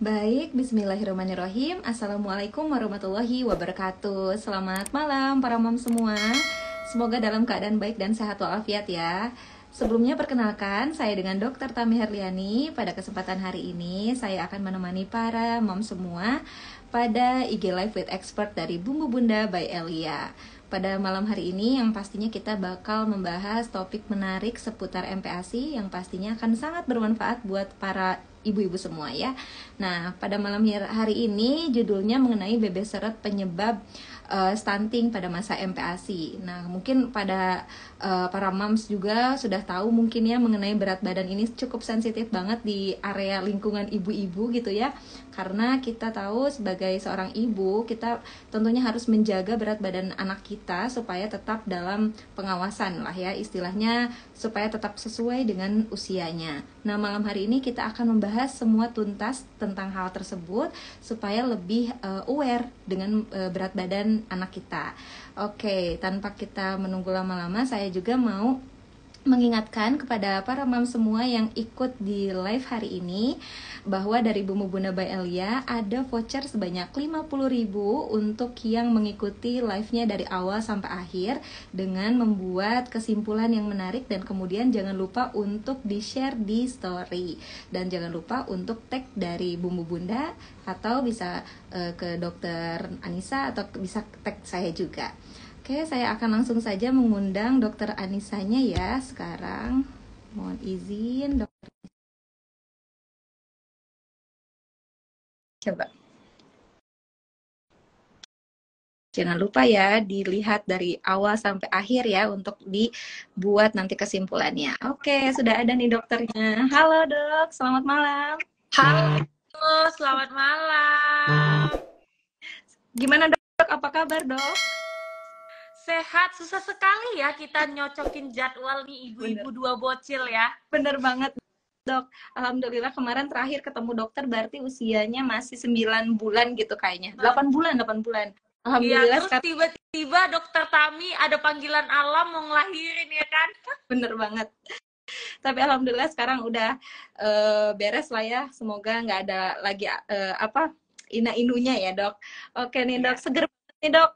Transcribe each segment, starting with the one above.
Baik, bismillahirrahmanirrahim. Assalamualaikum warahmatullahi wabarakatuh. Selamat malam para mom semua. Semoga dalam keadaan baik dan sehat walafiat ya. Sebelumnya perkenalkan, saya dengan Dr. Tami Herliani. Pada kesempatan hari ini, saya akan menemani para mom semua pada IG Live with Expert dari Bumbu Bunda by Elia. Pada malam hari ini yang pastinya kita bakal membahas topik menarik seputar MPASI yang pastinya akan sangat bermanfaat buat para ibu-ibu semua ya. Nah, pada malam hari ini judulnya mengenai BB seret penyebab stunting pada masa MPASI. Nah, mungkin pada para moms juga sudah tahu mungkin ya mengenai berat badan ini cukup sensitif banget di area lingkungan ibu-ibu gitu ya. Karena kita tahu sebagai seorang ibu, kita tentunya harus menjaga berat badan anak kita supaya tetap dalam pengawasan lah ya, istilahnya supaya tetap sesuai dengan usianya. Nah, malam hari ini kita akan membahas semua tuntas tentang hal tersebut supaya lebih aware dengan berat badan anak kita. Oke, tanpa kita menunggu lama-lama, saya juga mau mengingatkan kepada para mom semua yang ikut di live hari ini bahwa dari Bumbu Bunda by Elia ada voucher sebanyak 50.000 untuk yang mengikuti live-nya dari awal sampai akhir dengan membuat kesimpulan yang menarik, dan kemudian jangan lupa untuk di-share di story, dan jangan lupa untuk tag dari Bumbu Bunda atau bisa ke Dokter Anissa atau bisa tag saya juga. Oke, saya akan langsung saja mengundang Dokter Anisanya ya sekarang. Mohon izin, Dokter. Coba. Jangan lupa ya dilihat dari awal sampai akhir ya untuk dibuat nanti kesimpulannya. Oke, sudah ada nih dokternya. Halo dok, selamat malam. Halo, selamat malam. Gimana dok? Apa kabar dok? Sehat, susah sekali ya kita nyocokin jadwal nih ibu-ibu dua bocil ya. Bener banget dok. Alhamdulillah kemarin terakhir ketemu dokter berarti usianya masih 9 bulan gitu kayaknya. 8 bulan. Iya, Alhamdulillah terus sekarang tiba-tiba dokter Tami ada panggilan alam mau ngelahirin ya kan? bener banget. Tapi alhamdulillah sekarang udah beres lah ya. Semoga nggak ada lagi ina-inunya ya dok. Oke nih dok, Iya. seger banget nih dok.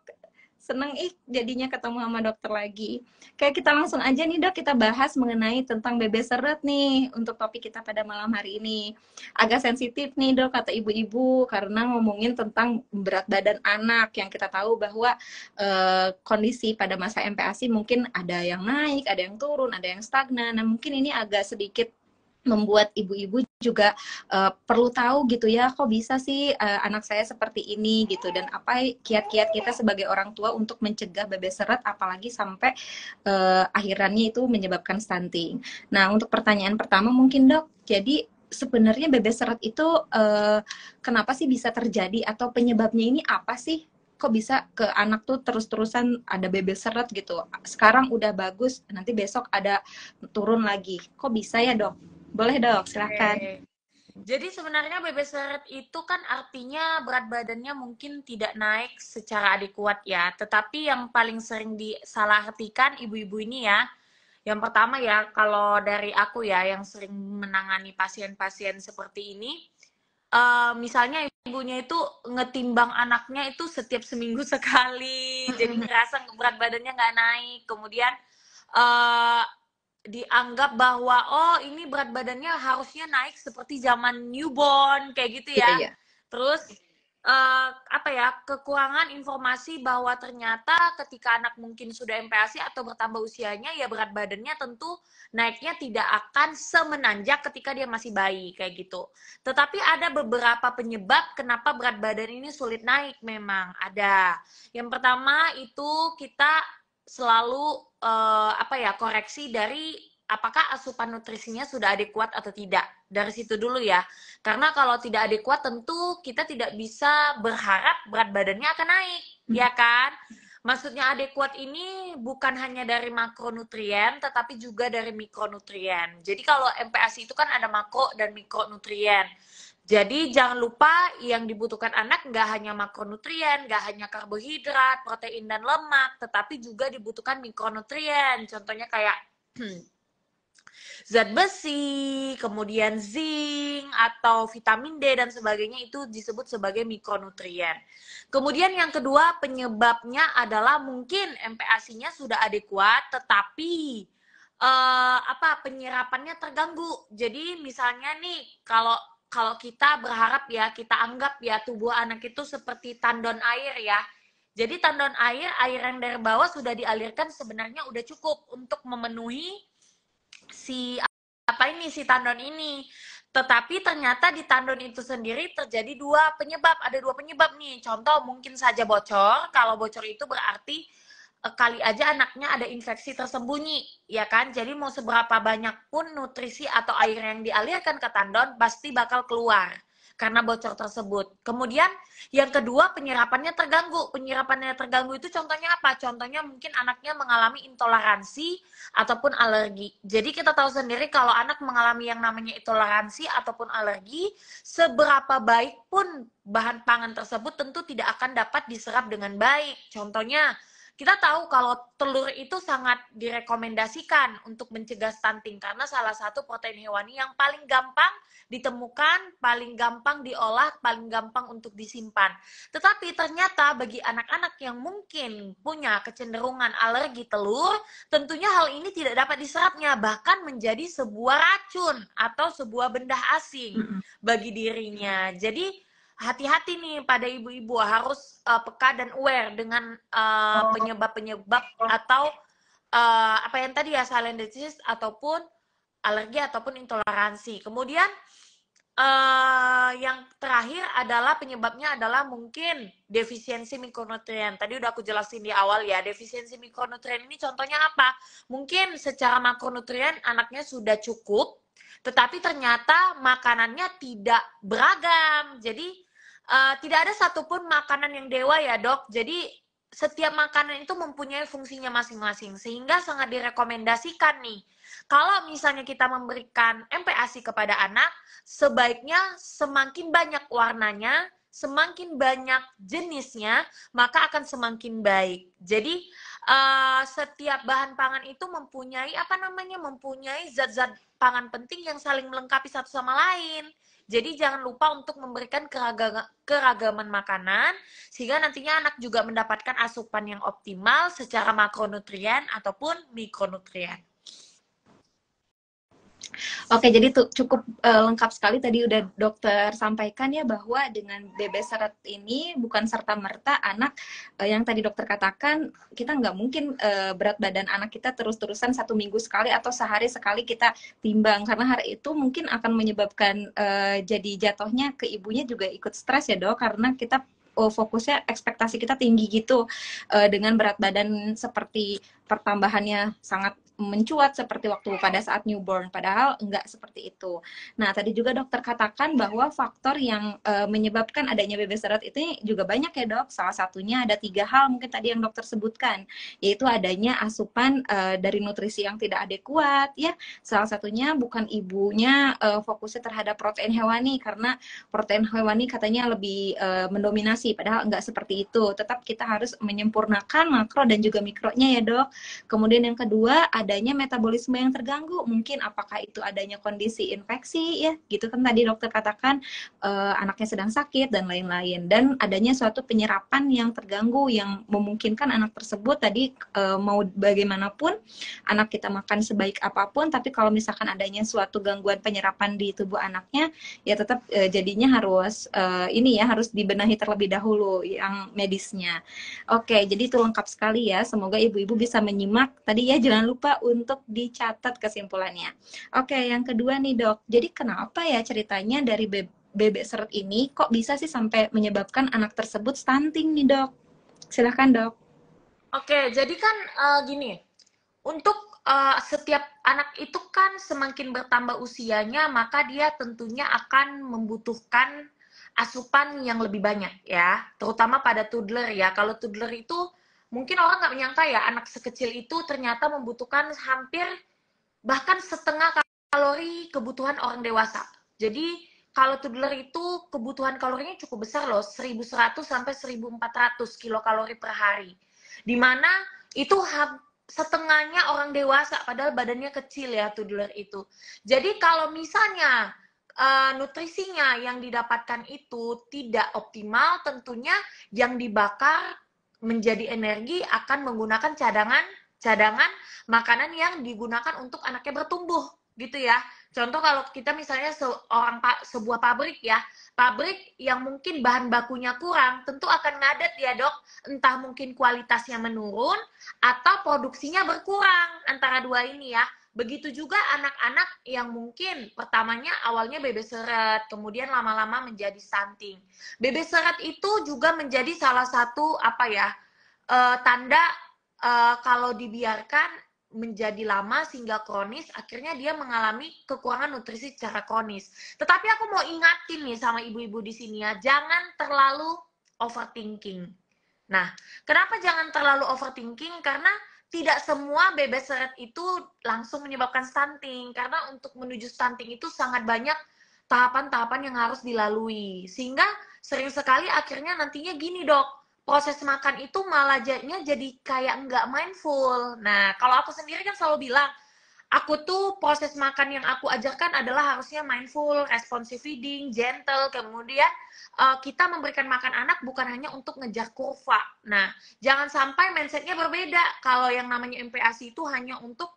Seneng jadinya ketemu sama dokter lagi. Kayak kita langsung aja nih dok, kita bahas mengenai tentang BB seret nih untuk topik kita pada malam hari ini. Agak sensitif nih dok kata ibu-ibu karena ngomongin tentang berat badan anak yang kita tahu bahwa kondisi pada masa MPASI mungkin ada yang naik, ada yang turun, ada yang stagnan. Nah mungkin ini agak sedikit membuat ibu-ibu juga perlu tahu gitu ya, kok bisa sih anak saya seperti ini gitu, dan apa kiat-kiat kita sebagai orang tua untuk mencegah BB seret apalagi sampai akhirannya itu menyebabkan stunting. Nah, untuk pertanyaan pertama mungkin dok, jadi sebenarnya BB seret itu kenapa sih bisa terjadi atau penyebabnya ini apa sih? Kok bisa ke anak tuh terus-terusan ada BB seret gitu? Sekarang udah bagus, nanti besok ada turun lagi. Kok bisa ya dok? Boleh dok, silahkan. Oke. Jadi sebenarnya BB seret itu kan artinya berat badannya mungkin tidak naik secara adekuat ya. Tetapi yang paling sering disalahartikan ibu-ibu ini ya, yang pertama ya, kalau dari aku ya, yang sering menangani pasien-pasien seperti ini, misalnya ibunya itu ngetimbang anaknya itu setiap seminggu sekali, jadi ngerasa berat badannya nggak naik. Kemudian uh, dianggap bahwa oh ini berat badannya harusnya naik seperti zaman newborn kayak gitu Iya, ya. iya. Terus apa ya, kekurangan informasi bahwa ternyata ketika anak mungkin sudah MPASI atau bertambah usianya ya berat badannya tentu naiknya tidak akan semenanjak ketika dia masih bayi kayak gitu. Tetapi ada beberapa penyebab kenapa berat badan ini sulit naik, memang ada. Yang pertama itu kita selalu koreksi dari apakah asupan nutrisinya sudah adekuat atau tidak. Dari situ dulu ya. Karena kalau tidak adekuat tentu kita tidak bisa berharap berat badannya akan naik, ya kan? Maksudnya adekuat ini bukan hanya dari makronutrien, tetapi juga dari mikronutrien. Jadi kalau MPASI itu kan ada makro dan mikronutrien. Jadi jangan lupa yang dibutuhkan anak nggak hanya makronutrien, nggak hanya karbohidrat, protein, dan lemak, tetapi juga dibutuhkan mikronutrien. Contohnya kayak zat besi, kemudian zinc atau vitamin D dan sebagainya, itu disebut sebagai mikronutrien. Kemudian yang kedua penyebabnya adalah mungkin MPASI-nya sudah adekuat tetapi penyerapannya terganggu. Jadi misalnya nih kalau kalau kita berharap ya, kita anggap ya tubuh anak itu seperti tandon air ya. Jadi tandon air yang dari bawah sudah dialirkan sebenarnya udah cukup untuk memenuhi si tandon ini. Tetapi ternyata di tandon itu sendiri terjadi ada dua penyebab nih. Contoh mungkin saja bocor. Kalau bocor itu berarti kali aja anaknya ada infeksi tersembunyi, ya kan? Jadi mau seberapa banyak pun nutrisi atau air yang dialirkan ke tandon pasti bakal keluar karena bocor tersebut. Kemudian yang kedua penyerapannya terganggu. Penyerapannya terganggu itu contohnya apa? Contohnya mungkin anaknya mengalami intoleransi ataupun alergi. Jadi kita tahu sendiri kalau anak mengalami yang namanya intoleransi ataupun alergi, seberapa baik pun bahan pangan tersebut tentu tidak akan dapat diserap dengan baik. Contohnya kita tahu kalau telur itu sangat direkomendasikan untuk mencegah stunting karena salah satu protein hewani yang paling gampang ditemukan, paling gampang diolah, paling gampang untuk disimpan. Tetapi ternyata bagi anak-anak yang mungkin punya kecenderungan alergi telur, tentunya hal ini tidak dapat diserapnya, bahkan menjadi sebuah racun atau sebuah benda asing bagi dirinya. Jadi hati-hati nih pada ibu-ibu, harus peka dan aware dengan penyebab-penyebab atau apa yang tadi ya, silent disease ataupun alergi ataupun intoleransi. Kemudian yang terakhir adalah penyebabnya adalah mungkin defisiensi mikronutrien. Tadi udah aku jelasin di awal ya, defisiensi mikronutrien ini contohnya apa? Mungkin secara makronutrien anaknya sudah cukup, tetapi ternyata makanannya tidak beragam. Jadi tidak ada satupun makanan yang dewa ya dok. Jadi setiap makanan itu mempunyai fungsinya masing-masing, sehingga sangat direkomendasikan nih kalau misalnya kita memberikan MPASI kepada anak, sebaiknya semakin banyak warnanya, semakin banyak jenisnya, maka akan semakin baik. Jadi setiap bahan pangan itu mempunyai mempunyai zat-zat pangan penting yang saling melengkapi satu sama lain. Jadi jangan lupa untuk memberikan keragaman makanan sehingga nantinya anak juga mendapatkan asupan yang optimal secara makronutrien ataupun mikronutrien. Oke, jadi tuh cukup lengkap sekali tadi udah dokter sampaikan ya, bahwa dengan BB seret ini bukan serta-merta anak yang tadi dokter katakan, kita nggak mungkin berat badan anak kita terus-terusan 1 minggu sekali atau sehari sekali kita timbang, karena hari itu mungkin akan menyebabkan jadi jatuhnya ke ibunya juga ikut stres ya dok, karena kita fokusnya ekspektasi kita tinggi gitu dengan berat badan seperti pertambahannya sangat mencuat seperti waktu pada saat newborn, padahal enggak seperti itu. Nah, tadi juga dokter katakan bahwa faktor yang menyebabkan adanya BB seret itu juga banyak ya dok. Salah satunya ada 3 hal mungkin tadi yang dokter sebutkan, yaitu adanya asupan dari nutrisi yang tidak adekuat ya. Salah satunya bukan ibunya fokusnya terhadap protein hewani, karena protein hewani katanya lebih mendominasi, padahal enggak seperti itu. Tetap kita harus menyempurnakan makro dan juga mikronya ya dok. Kemudian yang kedua, adanya metabolisme yang terganggu, mungkin apakah itu adanya kondisi infeksi ya, gitu kan tadi dokter katakan anaknya sedang sakit dan lain-lain, dan adanya suatu penyerapan yang terganggu yang memungkinkan anak tersebut tadi mau bagaimanapun anak kita makan sebaik apapun, tapi kalau misalkan adanya suatu gangguan penyerapan di tubuh anaknya ya tetap jadinya harus harus dibenahi terlebih dahulu yang medisnya. Oke, jadi itu lengkap sekali ya, semoga ibu-ibu bisa menyimak tadi ya, jangan lupa untuk dicatat kesimpulannya. Oke, yang kedua nih dok, jadi kenapa ya ceritanya dari BB seret ini kok bisa sih sampai menyebabkan anak tersebut stunting nih dok? Silahkan dok. Oke, jadi kan gini, untuk setiap anak itu kan semakin bertambah usianya, maka dia tentunya akan membutuhkan asupan yang lebih banyak ya, terutama pada toddler ya. Kalau toddler itu mungkin orang nggak menyangka ya, anak sekecil itu ternyata membutuhkan hampir bahkan setengah kalori kebutuhan orang dewasa. Jadi kalau toddler itu kebutuhan kalorinya cukup besar loh, 1.100 sampai 1.400 kilokalori per hari. Dimana itu setengahnya orang dewasa, padahal badannya kecil ya toddler itu. Jadi kalau misalnya nutrisinya yang didapatkan itu tidak optimal, tentunya yang dibakar menjadi energi akan menggunakan cadangan makanan yang digunakan untuk anaknya bertumbuh gitu ya. Contoh kalau kita misalnya sebuah pabrik ya, pabrik yang mungkin bahan bakunya kurang, tentu akan ngadet ya dok, entah mungkin kualitasnya menurun atau produksinya berkurang, antara dua ini ya. Begitu juga anak-anak yang mungkin pertamanya awalnya bebek seret, kemudian lama-lama menjadi stunting. Bebek seret itu juga menjadi salah satu apa ya, tanda kalau dibiarkan menjadi lama sehingga kronis, akhirnya dia mengalami kekurangan nutrisi secara kronis. Tetapi aku mau ingatin nih sama ibu-ibu di sini ya, jangan terlalu overthinking. Nah, kenapa jangan terlalu overthinking? Karena tidak semua bebek seret itu langsung menyebabkan stunting. Karena untuk menuju stunting itu sangat banyak tahapan-tahapan yang harus dilalui. Sehingga sering sekali akhirnya nantinya gini dok, proses makan itu malah jadinya jadi kayak nggak mindful. Nah, kalau aku sendiri kan selalu bilang, aku tuh proses makan yang aku ajarkan adalah harusnya mindful, responsive feeding, gentle, kemudian kita memberikan makan anak bukan hanya untuk ngejar kurva. Nah, jangan sampai mindsetnya berbeda. Kalau yang namanya MPASI itu hanya untuk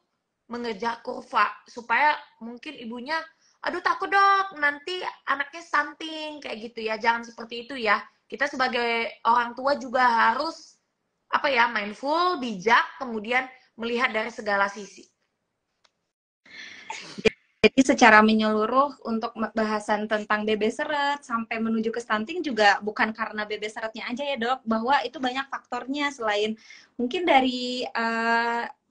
mengejar kurva, supaya mungkin ibunya, aduh takut dok, nanti anaknya stunting, kayak gitu ya. Jangan seperti itu ya. Kita sebagai orang tua juga harus apa ya, mindful, bijak, kemudian melihat dari segala sisi. Jadi secara menyeluruh untuk bahasan tentang bebek seret sampai menuju ke stunting juga bukan karena bebek seretnya aja ya dok, bahwa itu banyak faktornya selain mungkin dari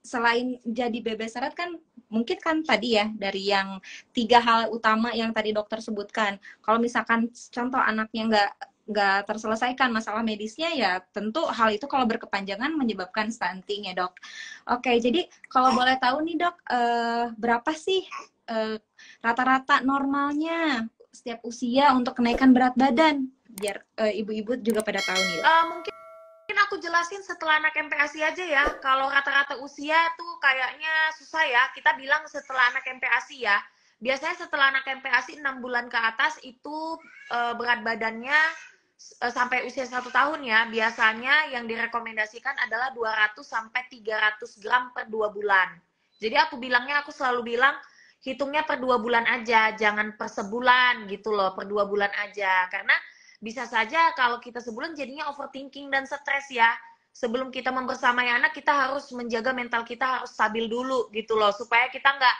selain jadi bebek seret kan mungkin kan tadi ya dari yang 3 hal utama yang tadi dokter sebutkan. Kalau misalkan contoh anaknya nggak terselesaikan masalah medisnya ya tentu hal itu kalau berkepanjangan menyebabkan stunting ya dok. Oke, jadi kalau boleh tahu nih dok, berapa sih rata-rata normalnya setiap usia untuk kenaikan berat badan biar ibu-ibu juga pada tahu nih. Mungkin aku jelasin setelah anak MPASI aja ya. Kalau rata-rata usia tuh kayaknya susah ya. Kita bilang setelah anak MPASI ya. Biasanya setelah anak MPASI 6 bulan ke atas itu berat badannya sampai usia 1 tahun ya. Biasanya yang direkomendasikan adalah 200 sampai 300 gram per 2 bulan. Jadi aku selalu bilang hitungnya per 2 bulan aja, jangan per sebulan gitu loh, per 2 bulan aja. Karena bisa saja kalau kita sebulan jadinya overthinking dan stres ya. Sebelum kita membersamai anak, kita harus menjaga mental kita harus stabil dulu gitu loh. Supaya kita nggak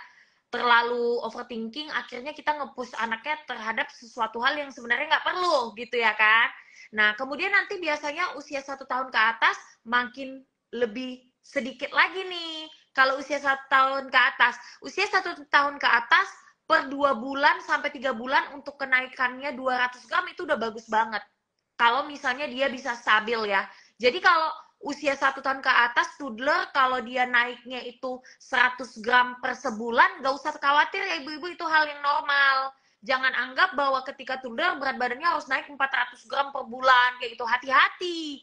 terlalu overthinking, akhirnya kita nge-push anaknya terhadap sesuatu hal yang sebenarnya nggak perlu gitu ya kan. Nah, kemudian nanti biasanya usia 1 tahun ke atas makin lebih sedikit lagi nih. Kalau usia 1 tahun ke atas, usia 1 tahun ke atas per 2 bulan sampai 3 bulan untuk kenaikannya 200 gram itu udah bagus banget. Kalau misalnya dia bisa stabil ya. Jadi kalau usia 1 tahun ke atas toddler kalau dia naiknya itu 100 gram per sebulan, gak usah khawatir ya ibu-ibu, itu hal yang normal. Jangan anggap bahwa ketika toddler berat badannya harus naik 400 gram per bulan kayak gitu. Hati-hati.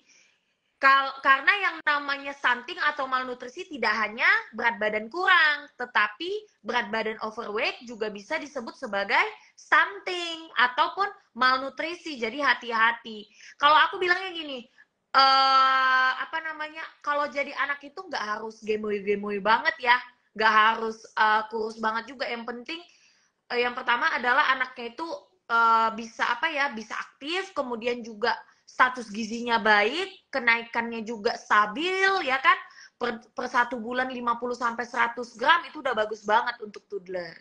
Karena yang namanya stunting atau malnutrisi tidak hanya berat badan kurang, tetapi berat badan overweight juga bisa disebut sebagai stunting ataupun malnutrisi. Jadi hati-hati. Kalau aku bilangnya gini, kalau jadi anak itu nggak harus gemoy-gemoy banget ya, nggak harus kurus banget juga. Yang penting yang pertama adalah anaknya itu bisa aktif, kemudian juga status gizinya baik, kenaikannya juga stabil ya kan. Per 1 bulan 50 sampai 100 gram itu udah bagus banget untuk toddler.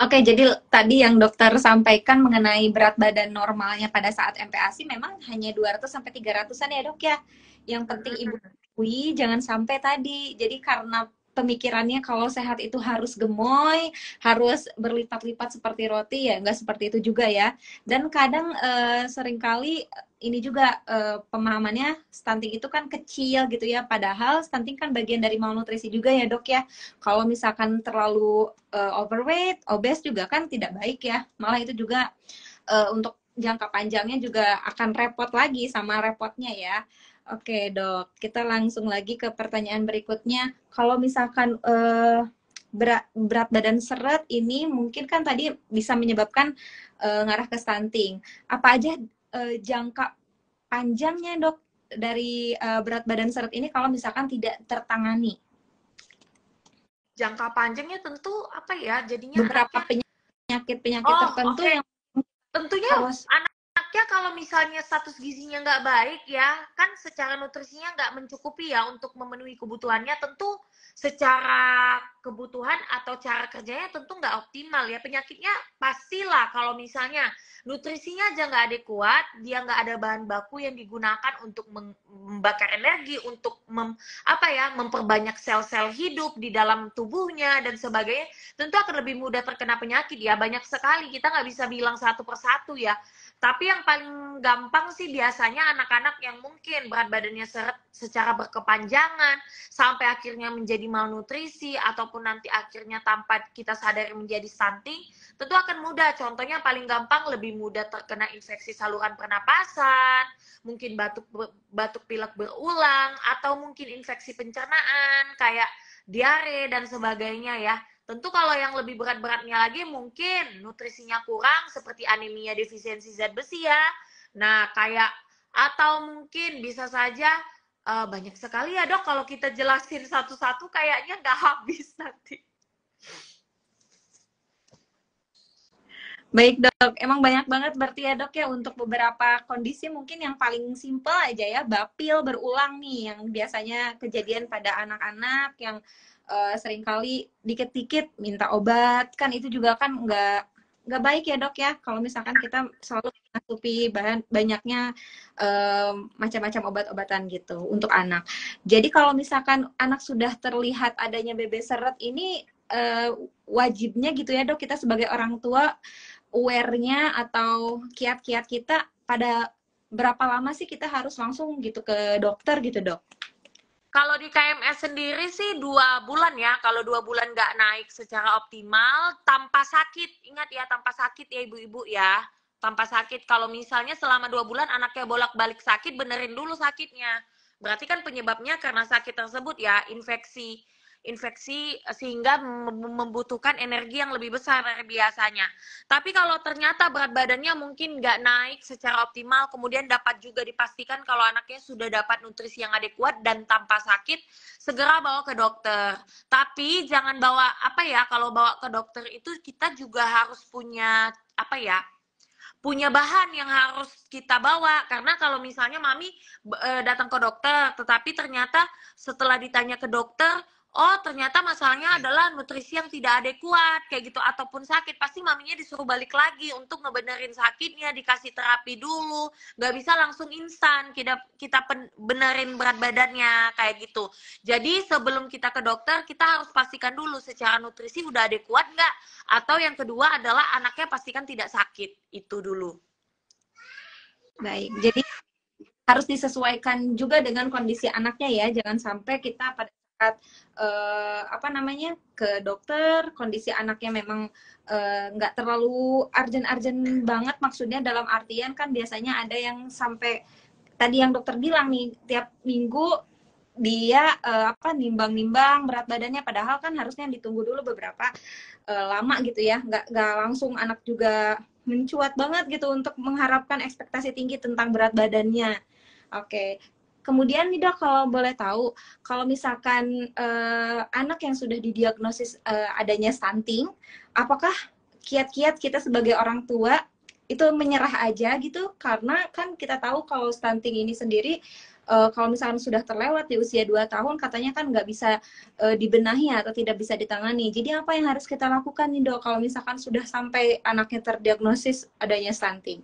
Oke, jadi tadi yang dokter sampaikan mengenai berat badan normalnya pada saat MPASI memang hanya 200 sampai 300-an ya, Dok ya. Yang penting Ibu ketahui jangan sampai tadi. Jadi karena pemikirannya kalau sehat itu harus gemoy, harus berlipat-lipat seperti roti ya, nggak seperti itu juga ya. Dan kadang seringkali ini juga pemahamannya stunting itu kan kecil gitu ya, padahal stunting kan bagian dari malnutrisi juga ya dok ya. Kalau misalkan terlalu overweight, obes juga kan tidak baik ya, malah itu juga untuk jangka panjangnya juga akan repot lagi sama repotnya ya. Oke, Dok. Kita langsung lagi ke pertanyaan berikutnya. Kalau misalkan berat badan seret ini mungkin kan tadi bisa menyebabkan ngarah ke stunting. Apa aja jangka panjangnya, Dok, dari berat badan seret ini kalau misalkan tidak tertangani? Jangka panjangnya tentu apa ya? Jadinya Beberapa anaknya, penyakit-penyakit oh tertentu oke, yang tentunya harus. anaknya kalau misalnya status gizinya nggak baik ya, kan secara nutrisinya nggak mencukupi ya untuk memenuhi kebutuhannya, tentu secara kebutuhan atau cara kerjanya tentu nggak optimal ya. Penyakitnya pastilah kalau misalnya nutrisinya aja nggak adekuat, dia nggak ada bahan baku yang digunakan untuk membakar energi, untuk memperbanyak sel-sel hidup di dalam tubuhnya dan sebagainya, tentu akan lebih mudah terkena penyakit ya. Banyak sekali, kita nggak bisa bilang satu persatu ya. Tapi yang paling gampang sih biasanya anak-anak yang mungkin berat badannya seret secara berkepanjangan sampai akhirnya menjadi malnutrisi ataupun nanti akhirnya tanpa kita sadari menjadi stunting, tentu akan mudah. Contohnya paling gampang lebih mudah terkena infeksi saluran pernapasan, mungkin batuk pilek berulang, atau mungkin infeksi pencernaan kayak diare dan sebagainya ya. Tentu kalau yang lebih berat-beratnya lagi mungkin nutrisinya kurang seperti anemia defisiensi zat besi ya. Nah, kayak atau mungkin bisa saja banyak sekali ya, Dok, kalau kita jelasin satu-satu kayaknya nggak habis nanti. Baik, Dok. Emang banyak banget berarti ya, Dok, ya, untuk beberapa kondisi mungkin yang paling simpel aja ya, bapil berulang nih yang biasanya kejadian pada anak-anak yang seringkali dikit-dikit minta obat, kan itu juga kan nggak baik ya, Dok, ya, kalau misalkan kita selalu mengasupi banyaknya macam-macam obat-obatan gitu untuk anak. Jadi kalau misalkan anak sudah terlihat adanya BB seret ini wajibnya gitu ya, Dok, kita sebagai orang tua aware-nya atau kiat-kiat kita pada berapa lama sih kita harus langsung gitu ke dokter gitu, Dok? Kalau di KMS sendiri sih 2 bulan ya. Kalau 2 bulan nggak naik secara optimal, tanpa sakit. Ingat ya, tanpa sakit ya ibu-ibu ya. Tanpa sakit. Kalau misalnya selama 2 bulan anaknya bolak-balik sakit, benerin dulu sakitnya. Berarti kan penyebabnya karena sakit tersebut ya, infeksi. Infeksi sehingga membutuhkan energi yang lebih besar dari biasanya. Tapi kalau ternyata berat badannya mungkin nggak naik secara optimal, kemudian dapat juga dipastikan kalau anaknya sudah dapat nutrisi yang adekuat dan tanpa sakit, segera bawa ke dokter. Tapi jangan bawa kalau bawa ke dokter itu kita juga harus punya bahan yang harus kita bawa, karena kalau misalnya mami datang ke dokter tetapi ternyata setelah ditanya ke dokter, oh ternyata masalahnya adalah nutrisi yang tidak adekuat kayak gitu ataupun sakit, pasti maminya disuruh balik lagi untuk ngebenerin sakitnya, dikasih terapi dulu, nggak bisa langsung instan kita benerin berat badannya kayak gitu. Jadi sebelum kita ke dokter kita harus pastikan dulu secara nutrisi udah adekuat nggak, atau yang kedua adalah anaknya pastikan tidak sakit, itu dulu. Baik, jadi harus disesuaikan juga dengan kondisi anaknya ya, jangan sampai kita pada saat ke dokter kondisi anaknya memang nggak terlalu urgent-urgent banget, maksudnya dalam artian kan biasanya ada yang sampai tadi yang dokter bilang nih tiap minggu dia nimbang-nimbang berat badannya, padahal kan harusnya ditunggu dulu beberapa lama gitu ya, nggak langsung anak juga mencuat banget gitu untuk mengharapkan ekspektasi tinggi tentang berat badannya. Oke. Kemudian nih, Dok, kalau boleh tahu, kalau misalkan anak yang sudah didiagnosis adanya stunting, apakah kiat-kiat kita sebagai orang tua itu menyerah aja gitu? Karena kan kita tahu kalau stunting ini sendiri kalau misalkan sudah terlewat di usia 2 tahun, katanya kan nggak bisa dibenahi atau tidak bisa ditangani. Jadi apa yang harus kita lakukan nih, Dok, kalau misalkan sudah sampai anaknya terdiagnosis adanya stunting?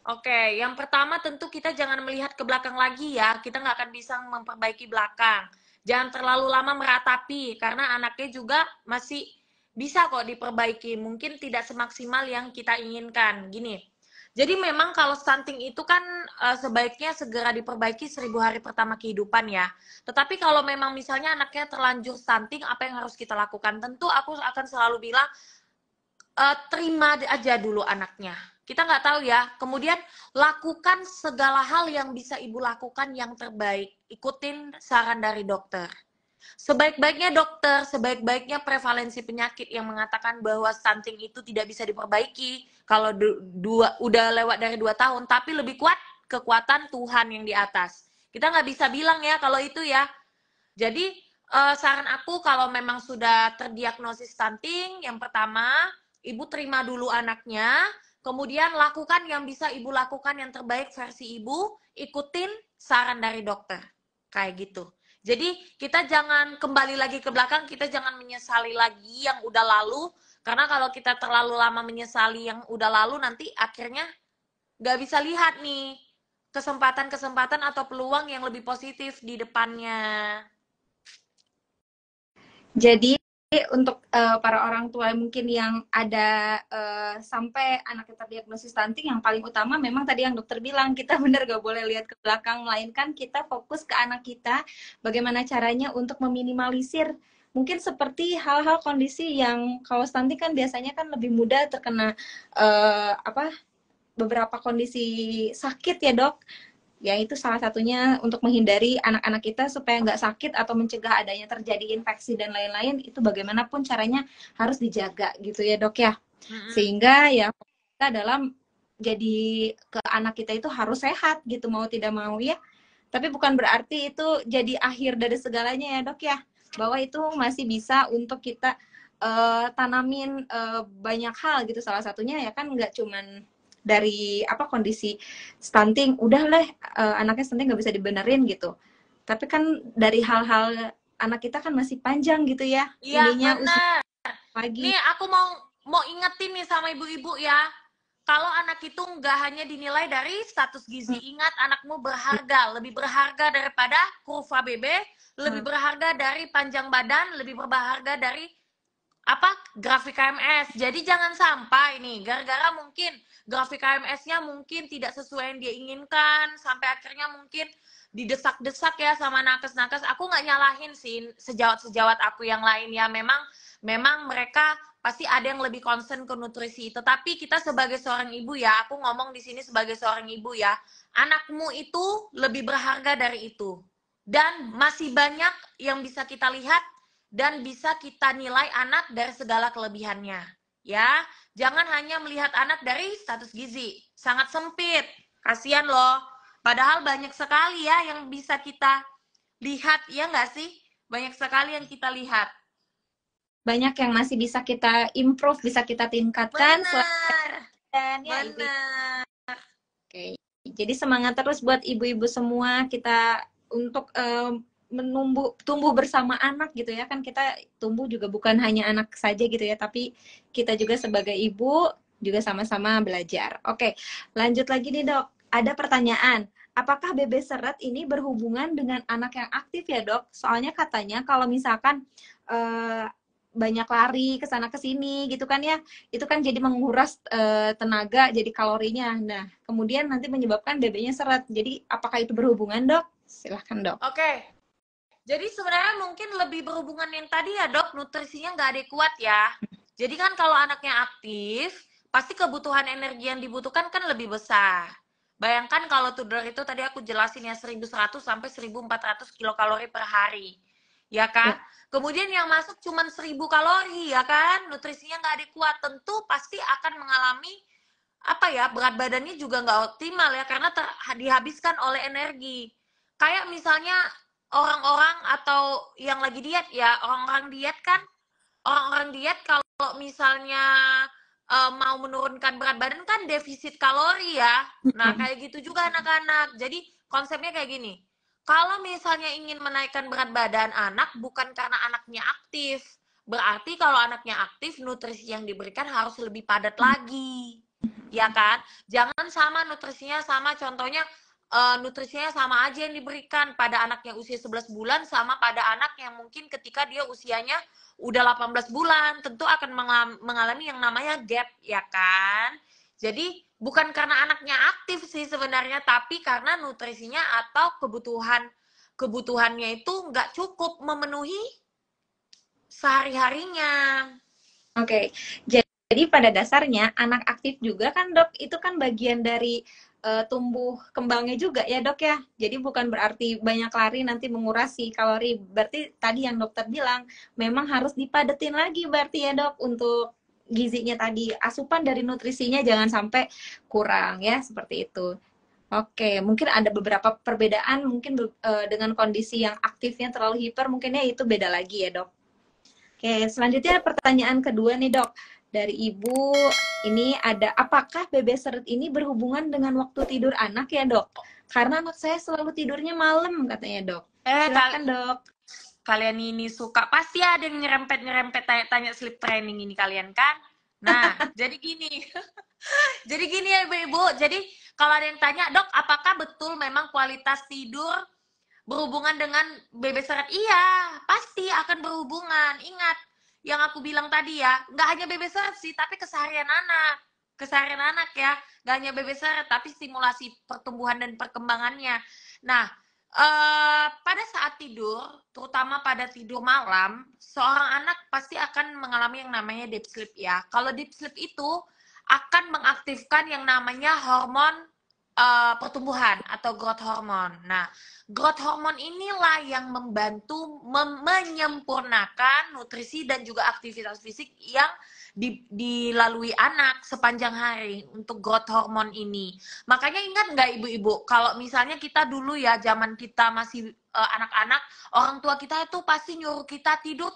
Oke, yang pertama tentu kita jangan melihat ke belakang lagi ya. Kita nggak akan bisa memperbaiki belakang. Jangan terlalu lama meratapi, karena anaknya juga masih bisa kok diperbaiki. Mungkin tidak semaksimal yang kita inginkan. Gini, jadi memang kalau stunting itu kan sebaiknya segera diperbaiki 1000 hari pertama kehidupan ya. Tetapi kalau memang misalnya anaknya terlanjur stunting, apa yang harus kita lakukan? Tentu aku akan selalu bilang, terima aja dulu anaknya. kita nggak tahu ya. Kemudian lakukan segala hal yang bisa ibu lakukan yang terbaik. Ikutin saran dari dokter. Sebaik-baiknya dokter, sebaik-baiknya prevalensi penyakit yang mengatakan bahwa stunting itu tidak bisa diperbaiki kalau udah lewat dari 2 tahun, tapi lebih kuat kekuatan Tuhan yang di atas. Kita nggak bisa bilang ya kalau itu ya. Jadi saran aku kalau memang sudah terdiagnosis stunting, yang pertama ibu terima dulu anaknya, kemudian lakukan yang bisa ibu lakukan yang terbaik versi ibu, ikutin saran dari dokter. Kayak gitu. Jadi kita jangan kembali lagi ke belakang, kita jangan menyesali lagi yang udah lalu, karena kalau kita terlalu lama menyesali yang udah lalu, nanti akhirnya nggak bisa lihat nih kesempatan-kesempatan atau peluang yang lebih positif di depannya. Jadi untuk para orang tua mungkin yang ada sampai anaknya terdiagnosis stunting, yang paling utama memang tadi yang dokter bilang, kita benar gak boleh lihat ke belakang, melainkan kita fokus ke anak kita, bagaimana caranya untuk meminimalisir mungkin seperti hal-hal kondisi yang kalau stunting kan biasanya kan lebih mudah terkena beberapa kondisi sakit ya dok. Ya itu salah satunya untuk menghindari anak-anak kita supaya nggak sakit atau mencegah adanya terjadi infeksi dan lain-lain, itu bagaimanapun caranya harus dijaga gitu ya dok ya. Sehingga ya kita dalam jadi ke anak kita itu harus sehat gitu mau tidak mau ya. Tapi bukan berarti itu jadi akhir dari segalanya ya dok ya. Bahwa itu masih bisa untuk kita tanamin banyak hal gitu. Salah satunya ya kan nggak cuman dari kondisi stunting, udah lah anaknya stunting nggak bisa dibenerin gitu. Tapi kan dari hal-hal anak kita kan masih panjang gitu ya. Iya Ininya usia benar. lagi. Nih aku mau ingetin nih sama ibu-ibu ya. Kalau anak itu nggak hanya dinilai dari status gizi, ingat anakmu berharga, lebih berharga daripada kurva BB, lebih berharga dari panjang badan, lebih berharga dari grafik KMS. Jadi jangan sampai nih gara-gara mungkin grafik KMS-nya mungkin tidak sesuai yang dia inginkan, sampai akhirnya mungkin didesak-desak ya sama nakes-nakes. Aku nggak nyalahin sih sejawat-sejawat aku yang lain ya, memang mereka pasti ada yang lebih concern ke nutrisi. Tetapi kita sebagai seorang ibu ya, aku ngomong di sini sebagai seorang ibu ya, anakmu itu lebih berharga dari itu. Dan masih banyak yang bisa kita lihat dan bisa kita nilai anak dari segala kelebihannya. Ya, jangan hanya melihat anak dari status gizi. Sangat sempit. Kasihan loh. Padahal banyak sekali ya yang bisa kita lihat, ya nggak sih? Banyak sekali yang kita lihat. Banyak yang masih bisa kita improve, bisa kita tingkatkan. Benar. Dan ya ibu. Oke. Jadi semangat terus buat ibu-ibu semua kita untuk tumbuh bersama anak gitu ya. Kan kita tumbuh juga bukan hanya anak saja gitu ya, tapi kita juga sebagai ibu juga sama-sama belajar. Oke, lanjut lagi nih dok. Ada pertanyaan, apakah BB seret ini berhubungan dengan anak yang aktif ya dok? Soalnya katanya kalau misalkan banyak lari ke sana ke sini gitu kan ya, itu kan jadi menguras tenaga, jadi kalorinya. Nah, kemudian nanti menyebabkan BB-nya seret. Jadi apakah itu berhubungan dok? Silahkan dok. Oke. Jadi sebenarnya mungkin lebih berhubungan yang tadi ya dok, nutrisinya nggak adekuat ya. Jadi kan kalau anaknya aktif, pasti kebutuhan energi yang dibutuhkan kan lebih besar. Bayangkan kalau tudor itu tadi aku jelasin ya 1100 sampai 1400 kilokalori per hari. Ya kan? Ya. Kemudian yang masuk cuma 1000 kalori ya kan? Nutrisinya nggak adekuat, tentu pasti akan mengalami berat badannya juga nggak optimal ya, karena dihabiskan oleh energi. Kayak misalnya orang-orang atau yang lagi diet ya, orang-orang diet kalau misalnya mau menurunkan berat badan kan defisit kalori ya. Nah kayak gitu juga anak-anak. Jadi konsepnya kayak gini, kalau misalnya ingin menaikkan berat badan anak bukan karena anaknya aktif, berarti kalau anaknya aktif nutrisi yang diberikan harus lebih padat lagi, ya kan? Jangan sama nutrisinya sama, contohnya nutrisinya sama aja yang diberikan pada anak yang usia 11 bulan sama pada anak yang mungkin ketika dia usianya udah 18 bulan, tentu akan mengalami yang namanya gap, ya kan? Jadi bukan karena anaknya aktif sih sebenarnya, tapi karena nutrisinya atau kebutuhannya itu nggak cukup memenuhi sehari-harinya. Oke, jadi Jadi pada dasarnya anak aktif juga kan dok, itu kan bagian dari tumbuh kembangnya juga ya dok ya. Jadi bukan berarti banyak lari nanti menguras kalori. Berarti tadi yang dokter bilang memang harus dipadetin lagi berarti ya dok untuk gizinya tadi. Asupan dari nutrisinya jangan sampai kurang ya seperti itu. Oke, mungkin ada beberapa perbedaan mungkin dengan kondisi yang aktifnya terlalu hiper mungkinnya itu beda lagi ya dok. Oke, selanjutnya pertanyaan kedua nih dok. Dari ibu, ini ada, apakah BB seret ini berhubungan dengan waktu tidur anak ya dok? Karena anak saya selalu tidurnya malam katanya dok. Silakan dok. Kalian ini suka, pasti ada yang nyerempet-nyerempet tanya-tanya sleep training ini kalian kan? Nah, jadi gini. Jadi gini ya ibu-ibu, jadi kalau ada yang tanya, dok apakah betul memang kualitas tidur berhubungan dengan BB seret? Iya, pasti akan berhubungan. Ingat, yang aku bilang tadi ya, nggak hanya BB seret sih, tapi keseharian anak. Keseharian anak ya, nggak hanya BB seret, tapi stimulasi pertumbuhan dan perkembangannya. Nah, pada saat tidur, terutama pada tidur malam, seorang anak pasti akan mengalami yang namanya deep sleep ya. Kalau deep sleep itu akan mengaktifkan yang namanya hormon pertumbuhan atau growth hormone. Nah, growth hormone inilah yang membantu menyempurnakan nutrisi dan juga aktivitas fisik yang dilalui anak sepanjang hari untuk growth hormone ini. Makanya ingat nggak ibu-ibu, kalau misalnya kita dulu ya, zaman kita masih anak-anak, orang tua kita itu pasti nyuruh kita tidur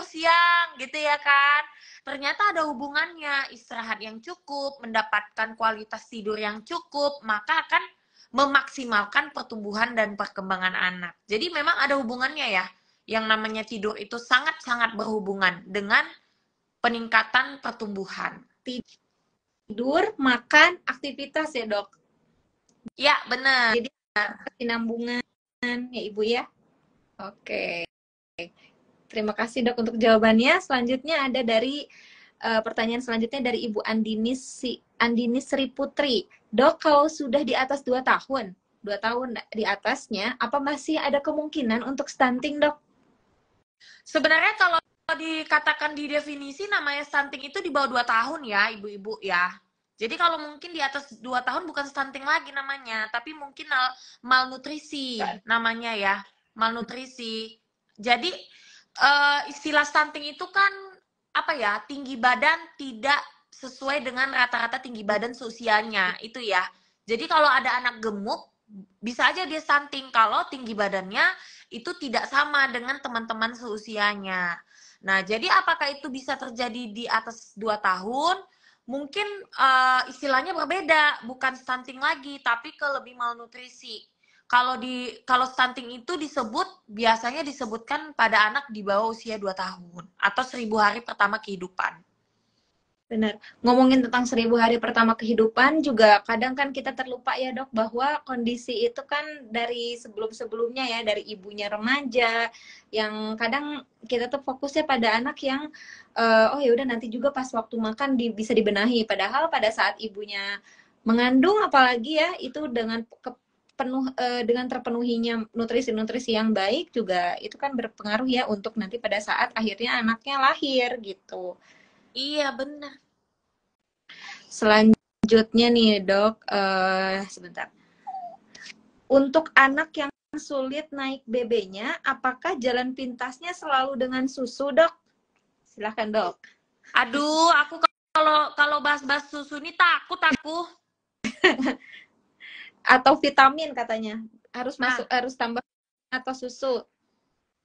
siang gitu ya kan. Ternyata ada hubungannya, istirahat yang cukup, mendapatkan kualitas tidur yang cukup, maka akan memaksimalkan pertumbuhan dan perkembangan anak. Jadi memang ada hubungannya ya, yang namanya tidur itu sangat-sangat berhubungan dengan peningkatan pertumbuhan. Tidur, makan, aktivitas ya dok? Ya, benar. Jadi kesinambungan ya ibu ya. Oke. Terima kasih dok untuk jawabannya. Selanjutnya ada dari pertanyaan selanjutnya dari Ibu Andini Sri Putri. Dok, kalau sudah di atas 2 tahun, 2 tahun di atasnya, apa masih ada kemungkinan untuk stunting dok? Sebenarnya kalau dikatakan di definisi namanya stunting itu di bawah 2 tahun ya ibu-ibu ya. Jadi kalau mungkin di atas 2 tahun bukan stunting lagi namanya, tapi mungkin malnutrisi namanya ya, malnutrisi. Jadi istilah stunting itu kan apa ya, tinggi badan tidak sesuai dengan rata-rata tinggi badan seusianya itu ya. Jadi kalau ada anak gemuk bisa aja dia stunting kalau tinggi badannya itu tidak sama dengan teman-teman seusianya. Nah, jadi apakah itu bisa terjadi di atas 2 tahun? Mungkin istilahnya berbeda, bukan stunting lagi, tapi ke lebih malnutrisi. Kalau stunting itu biasanya disebutkan pada anak di bawah usia 2 tahun atau 1000 hari pertama kehidupan. Benar. Ngomongin tentang 1000 hari pertama kehidupan juga kadang kan kita terlupa ya dok bahwa kondisi itu kan dari sebelum-sebelumnya ya, dari ibunya remaja yang kadang kita tuh fokusnya pada anak yang oh ya udah nanti juga pas waktu makan bisa dibenahi, padahal pada saat ibunya mengandung apalagi ya itu dengan dengan terpenuhinya nutrisi-nutrisi yang baik juga itu kan berpengaruh ya untuk nanti pada saat akhirnya anaknya lahir gitu. Iya, benar. Selanjutnya nih dok, sebentar. Untuk anak yang sulit naik BB-nya, apakah jalan pintasnya selalu dengan susu dok? Silahkan dok. Aduh, aku kalau bahas-bahas susu ini takut aku. Atau vitamin katanya harus harus tambah atau susu.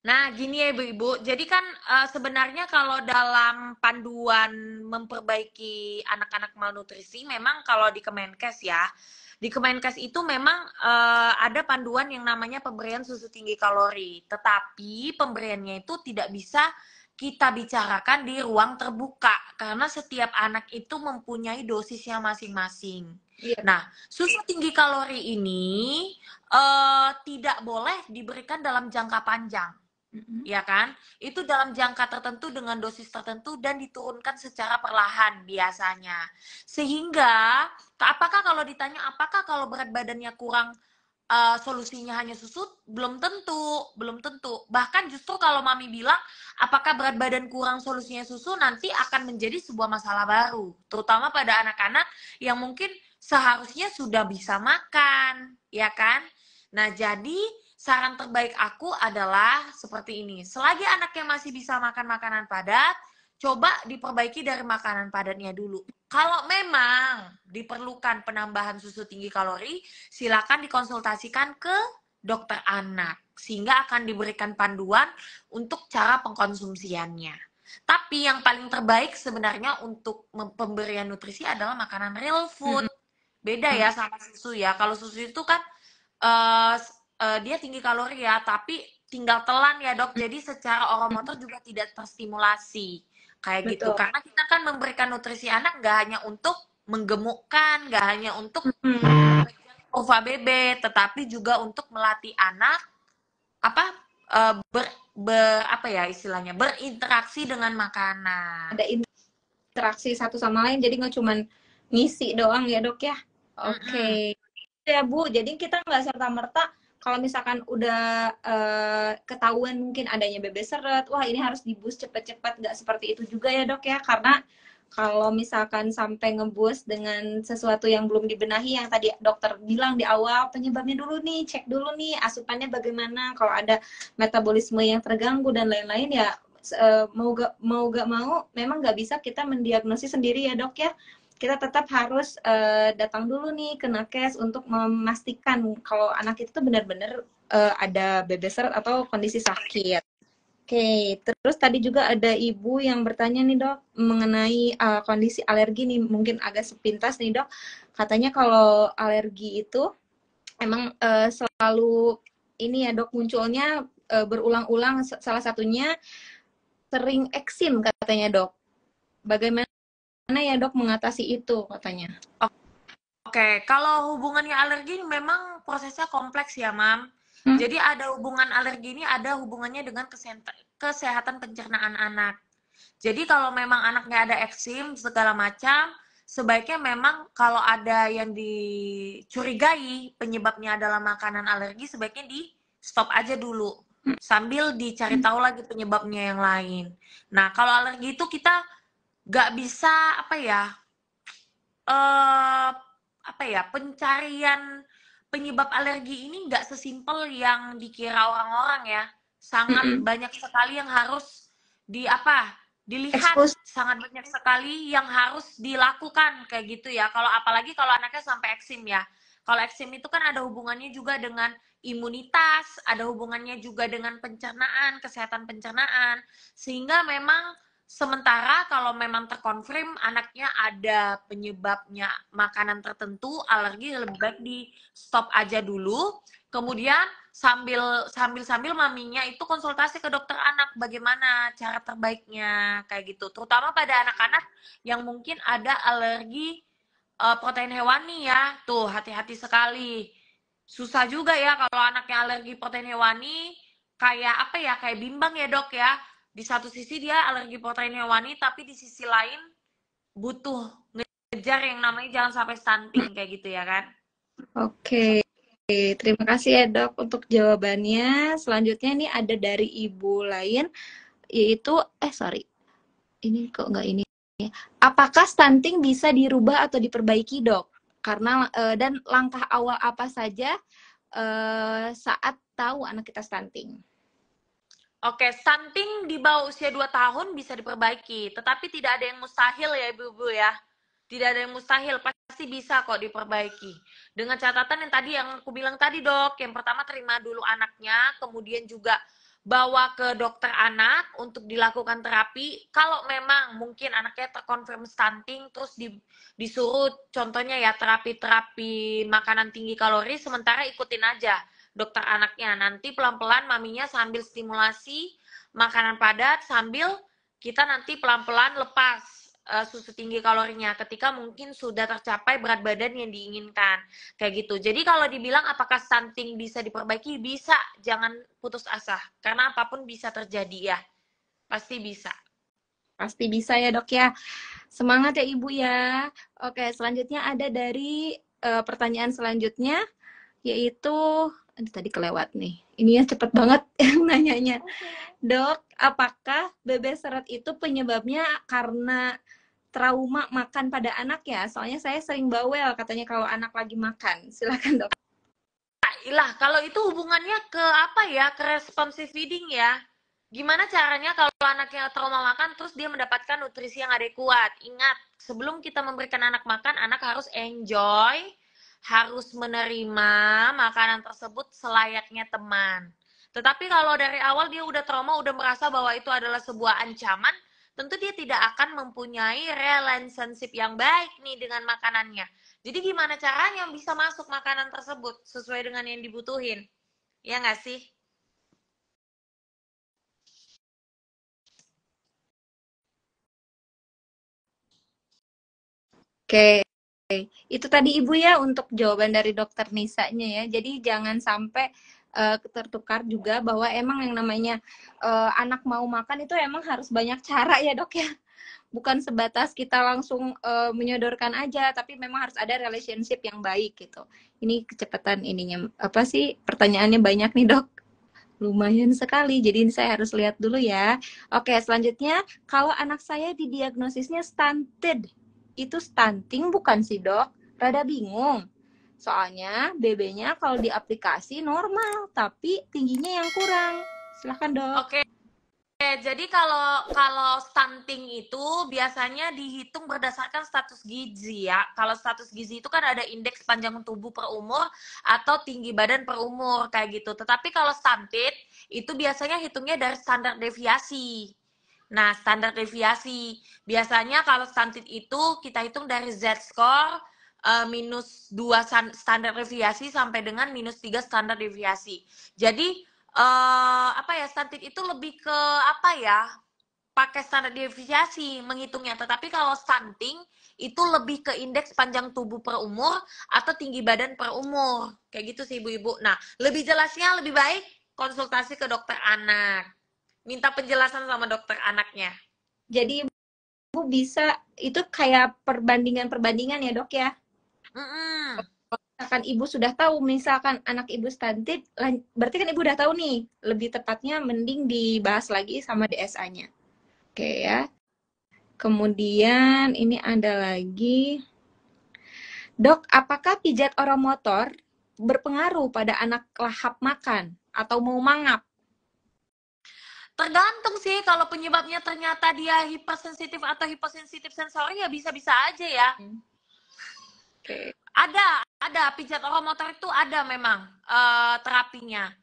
Nah, gini ya ibu-ibu, jadi kan sebenarnya kalau dalam panduan memperbaiki anak-anak malnutrisi, memang kalau di Kemenkes ya, di Kemenkes itu memang ada panduan yang namanya pemberian susu tinggi kalori, tetapi pemberiannya itu tidak bisa kita bicarakan di ruang terbuka, karena setiap anak itu mempunyai dosisnya masing-masing. Iya. Nah, susu tinggi kalori ini tidak boleh diberikan dalam jangka panjang. Ya kan? Itu dalam jangka tertentu dengan dosis tertentu dan diturunkan secara perlahan biasanya. Sehingga apakah kalau ditanya apakah kalau berat badannya kurang solusinya hanya susu, belum tentu. Bahkan justru kalau mami bilang, apakah berat badan kurang solusinya susu nanti akan menjadi sebuah masalah baru, terutama pada anak-anak yang mungkin seharusnya sudah bisa makan, ya kan? Nah, jadi saran terbaik aku adalah seperti ini. Selagi anaknya masih bisa makan makanan padat, coba diperbaiki dari makanan padatnya dulu. Kalau memang diperlukan penambahan susu tinggi kalori, silakan dikonsultasikan ke dokter anak sehingga akan diberikan panduan untuk cara pengkonsumsiannya. Tapi yang paling terbaik sebenarnya untuk pemberian nutrisi adalah makanan real food. Beda ya sama susu ya. Kalau susu itu kan uh, dia tinggi kalori ya, tapi tinggal telan ya dok. Jadi secara oromotor juga tidak terstimulasi kayak gitu. Betul. Karena kita kan memberikan nutrisi anak nggak hanya untuk menggemukkan, nggak hanya untuk kurva BB, tetapi juga untuk melatih anak apa apa ya istilahnya berinteraksi dengan makanan. Ada interaksi satu sama lain, jadi nggak cuman ngisi doang ya dok ya. Oke. Ya Bu, jadi kita nggak serta-merta kalau misalkan udah ketahuan mungkin adanya BB seret, wah ini harus dibus cepet-cepet, nggak seperti itu juga ya dok ya, karena kalau misalkan sampai ngebus dengan sesuatu yang belum dibenahi, yang tadi dokter bilang di awal, penyebabnya dulu nih, cek dulu nih asupannya bagaimana, kalau ada metabolisme yang terganggu dan lain-lain ya mau gak mau memang nggak bisa kita mendiagnosis sendiri ya dok ya, kita tetap harus datang dulu nih ke nakes untuk memastikan kalau anak itu tuh benar-benar ada BB seret atau kondisi sakit. Oke, terus tadi juga ada ibu yang bertanya nih dok mengenai kondisi alergi nih, mungkin agak sepintas nih dok. Katanya kalau alergi itu emang selalu ini ya dok, munculnya berulang-ulang, salah satunya sering eksim katanya dok. Bagaimana ya dok mengatasi itu katanya? Oke, kalau hubungannya alergi memang prosesnya kompleks ya, Mam. Jadi ada hubungan alergi ini ada hubungannya dengan kesehatan pencernaan anak. Jadi kalau memang anaknya ada eksim segala macam, sebaiknya memang kalau ada yang dicurigai penyebabnya adalah makanan alergi, sebaiknya di stop aja dulu sambil dicari tahu lagi penyebabnya yang lain. Nah, kalau alergi itu kita nggak bisa eh pencarian penyebab alergi ini nggak sesimpel yang dikira orang-orang ya. Sangat banyak sekali yang harus dilihat, sangat banyak sekali yang harus dilakukan kayak gitu ya. Kalau apalagi kalau anaknya sampai eksim ya. Kalau eksim itu kan ada hubungannya juga dengan imunitas, ada hubungannya juga dengan pencernaan, kesehatan pencernaan. Sehingga memang sementara kalau memang terkonfirm anaknya ada penyebabnya makanan tertentu, alergi, lebih baik di stop aja dulu. Kemudian sambil maminya itu konsultasi ke dokter anak bagaimana cara terbaiknya kayak gitu. Terutama pada anak-anak yang mungkin ada alergi protein hewani ya. Tuh hati-hati sekali. Susah juga ya kalau anaknya alergi protein hewani, kayak bimbang ya dok ya. Di satu sisi dia alergi protein hewani, tapi di sisi lain butuh ngejar yang namanya jangan sampai stunting kayak gitu ya kan. Oke, terima kasih ya dok untuk jawabannya. Selanjutnya nih ada dari ibu lain, yaitu ini kok nggak ini. Apakah stunting bisa dirubah atau diperbaiki dok? Karena dan langkah awal apa saja saat tahu anak kita stunting? Oke, stunting di bawah usia 2 tahun bisa diperbaiki, tetapi tidak ada yang mustahil ya ibu-ibu ya. Tidak ada yang mustahil, pasti bisa kok diperbaiki. Dengan catatan yang aku bilang tadi dok, yang pertama terima dulu anaknya, kemudian juga bawa ke dokter anak untuk dilakukan terapi. Kalau memang mungkin anaknya terkonfirm stunting, terus disuruh contohnya ya terapi-terapi makanan tinggi kalori, sementara ikutin aja dokter anaknya. Nanti pelan-pelan maminya sambil stimulasi makanan padat, sambil kita nanti pelan-pelan lepas susu tinggi kalorinya ketika mungkin sudah tercapai berat badan yang diinginkan kayak gitu. Jadi kalau dibilang apakah stunting bisa diperbaiki, bisa, jangan putus asa karena apapun bisa terjadi ya, pasti bisa. Pasti bisa ya dok ya, semangat ya ibu ya. Oke, selanjutnya ada dari pertanyaan selanjutnya, yaitu aduh, tadi kelewat nih. Ininya cepet banget yang nanyanya. Dok, apakah BB seret itu penyebabnya karena trauma makan pada anak ya? Soalnya saya sering bawel katanya kalau anak lagi makan. Silakan dok. Lah, kalau itu hubungannya ke apa ya? Ke responsive feeding ya. Gimana caranya kalau anaknya trauma makan terus dia mendapatkan nutrisi yang adekuat? Ingat, sebelum kita memberikan anak makan, anak harus enjoy, harus menerima makanan tersebut selayaknya teman. Tetapi kalau dari awal dia udah trauma, udah merasa bahwa itu adalah sebuah ancaman, tentu dia tidak akan mempunyai relationship yang baik nih dengan makanannya. Jadi gimana caranya bisa masuk makanan tersebut sesuai dengan yang dibutuhin? Ya nggak sih? Oke, itu tadi Ibu ya untuk jawaban dari dokter Nisanya ya. Jadi jangan sampai tertukar juga bahwa emang yang namanya anak mau makan itu emang harus banyak cara ya dok ya. Bukan sebatas kita langsung menyodorkan aja, tapi memang harus ada relationship yang baik gitu. Ini kecepatan ininya apa sih? Pertanyaannya banyak nih dok. Lumayan sekali, jadi ini saya harus lihat dulu ya. Oke, selanjutnya kalau anak saya didiagnosisnya stunted, itu stunting bukan sih dok? Rada bingung. Soalnya BB-nya kalau di aplikasi normal, tapi tingginya yang kurang. Silahkan dok. Oke, jadi kalau kalau stunting itu biasanya dihitung berdasarkan status gizi ya. Kalau status gizi itu kan ada indeks panjang tubuh per umur atau tinggi badan per umur kayak gitu. Tetapi kalau stunted itu biasanya hitungnya dari standar deviasi. Nah, standar deviasi biasanya kalau stunted itu kita hitung dari Z-score minus 2 standar deviasi sampai dengan minus 3 standar deviasi. Jadi apa ya, stunted itu lebih ke apa ya, pakai standar deviasi menghitungnya. Tetapi kalau stunting itu lebih ke indeks panjang tubuh per umur atau tinggi badan per umur kayak gitu sih ibu-ibu. Nah, lebih jelasnya lebih baik konsultasi ke dokter anak, minta penjelasan sama dokter anaknya. Jadi Ibu bisa, itu kayak perbandingan-perbandingan ya dok ya? Mm-mm. Misalkan ibu sudah tahu, misalkan anak ibu stunted, berarti kan ibu udah tahu nih, lebih tepatnya mending dibahas lagi sama DSA-nya. Oke ya. Kemudian ini ada lagi, dok, apakah pijat oromotor berpengaruh pada anak lahap makan atau mau mangap? Tergantung sih, kalau penyebabnya ternyata dia hipersensitif atau hiposensitif sensori ya bisa-bisa aja ya. Oke. Ada pijat oromotor itu ada memang terapinya.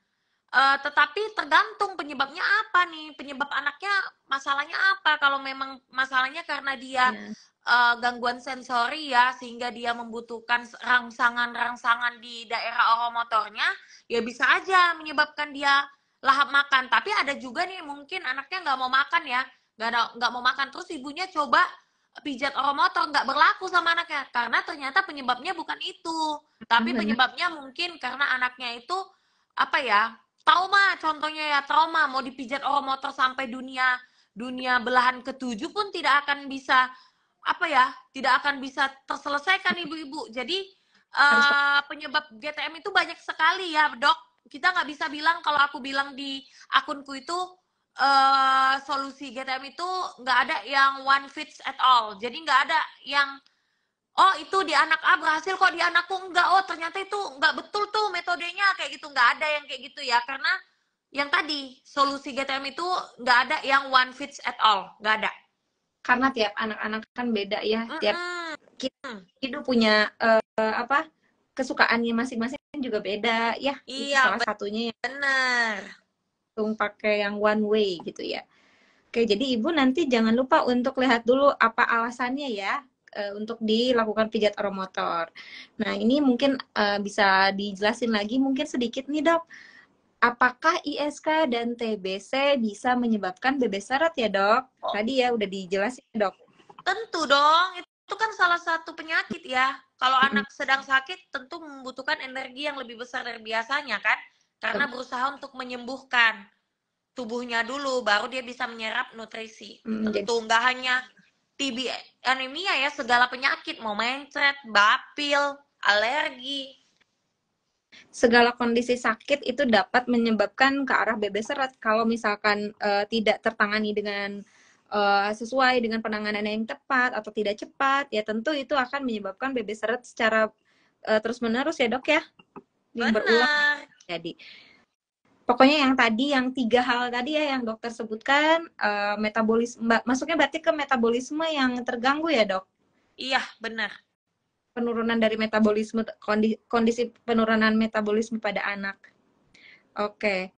Tetapi tergantung penyebabnya apa nih, penyebab anaknya masalahnya apa. Kalau memang masalahnya karena dia Ya. gangguan sensori ya, sehingga dia membutuhkan rangsangan-rangsangan di daerah oromotornya, ya bisa aja menyebabkan dia lahap makan. Tapi ada juga nih mungkin anaknya nggak mau makan ya, nggak mau makan, terus ibunya coba pijat oromotor, nggak berlaku sama anaknya karena ternyata penyebabnya bukan itu, tapi Benar. penyebabnya mungkin karena anaknya itu apa ya, trauma. Contohnya ya trauma, mau dipijat oromotor sampai dunia dunia belahan ketujuh pun tidak akan bisa apa ya, tidak akan bisa terselesaikan ibu-ibu. Jadi Harus penyebab GTM itu banyak sekali ya dok. Kita nggak bisa bilang, kalau aku bilang di akunku itu solusi GTM itu nggak ada yang one fits at all. Jadi nggak ada yang oh itu di anak A berhasil kok di anakku enggak, oh ternyata itu nggak betul tuh metodenya kayak gitu. Nggak ada yang kayak gitu ya, karena yang tadi solusi GTM itu nggak ada yang one fits at all, nggak ada. karena tiap anak-anak kan beda ya. Tiap Mm-mm. hidup punya apa kesukaannya masing-masing juga beda ya. Itu Iya salah satunya yang benar. pakai yang one way gitu ya. Oke, jadi ibu nanti jangan lupa untuk lihat dulu apa alasannya ya untuk dilakukan pijat oromotor. Nah ini mungkin bisa dijelasin lagi mungkin sedikit nih dok. Apakah ISK dan TBC bisa menyebabkan BB seret ya dok? Tadi ya udah dijelasin dok. Tentu dong, itu kan salah satu penyakit ya. Kalau anak sedang sakit tentu membutuhkan energi yang lebih besar dari biasanya kan, karena berusaha untuk menyembuhkan tubuhnya dulu, baru dia bisa menyerap nutrisi. Jadi Tentu nggak hanya TB anemia ya, segala penyakit, mau mencret, bapil, alergi. segala kondisi sakit itu dapat menyebabkan ke arah BB seret. Kalau misalkan tidak tertangani dengan sesuai dengan penanganan yang tepat atau tidak cepat, ya tentu itu akan menyebabkan BB seret secara terus-menerus ya dok ya, yang berulang. Benar. Jadi pokoknya yang tadi, yang 3 hal tadi ya yang dokter sebutkan, metabolisme, masuknya berarti ke metabolisme yang terganggu ya dok? Iya, benar. Penurunan dari metabolisme, kondisi penurunan metabolisme pada anak. Oke.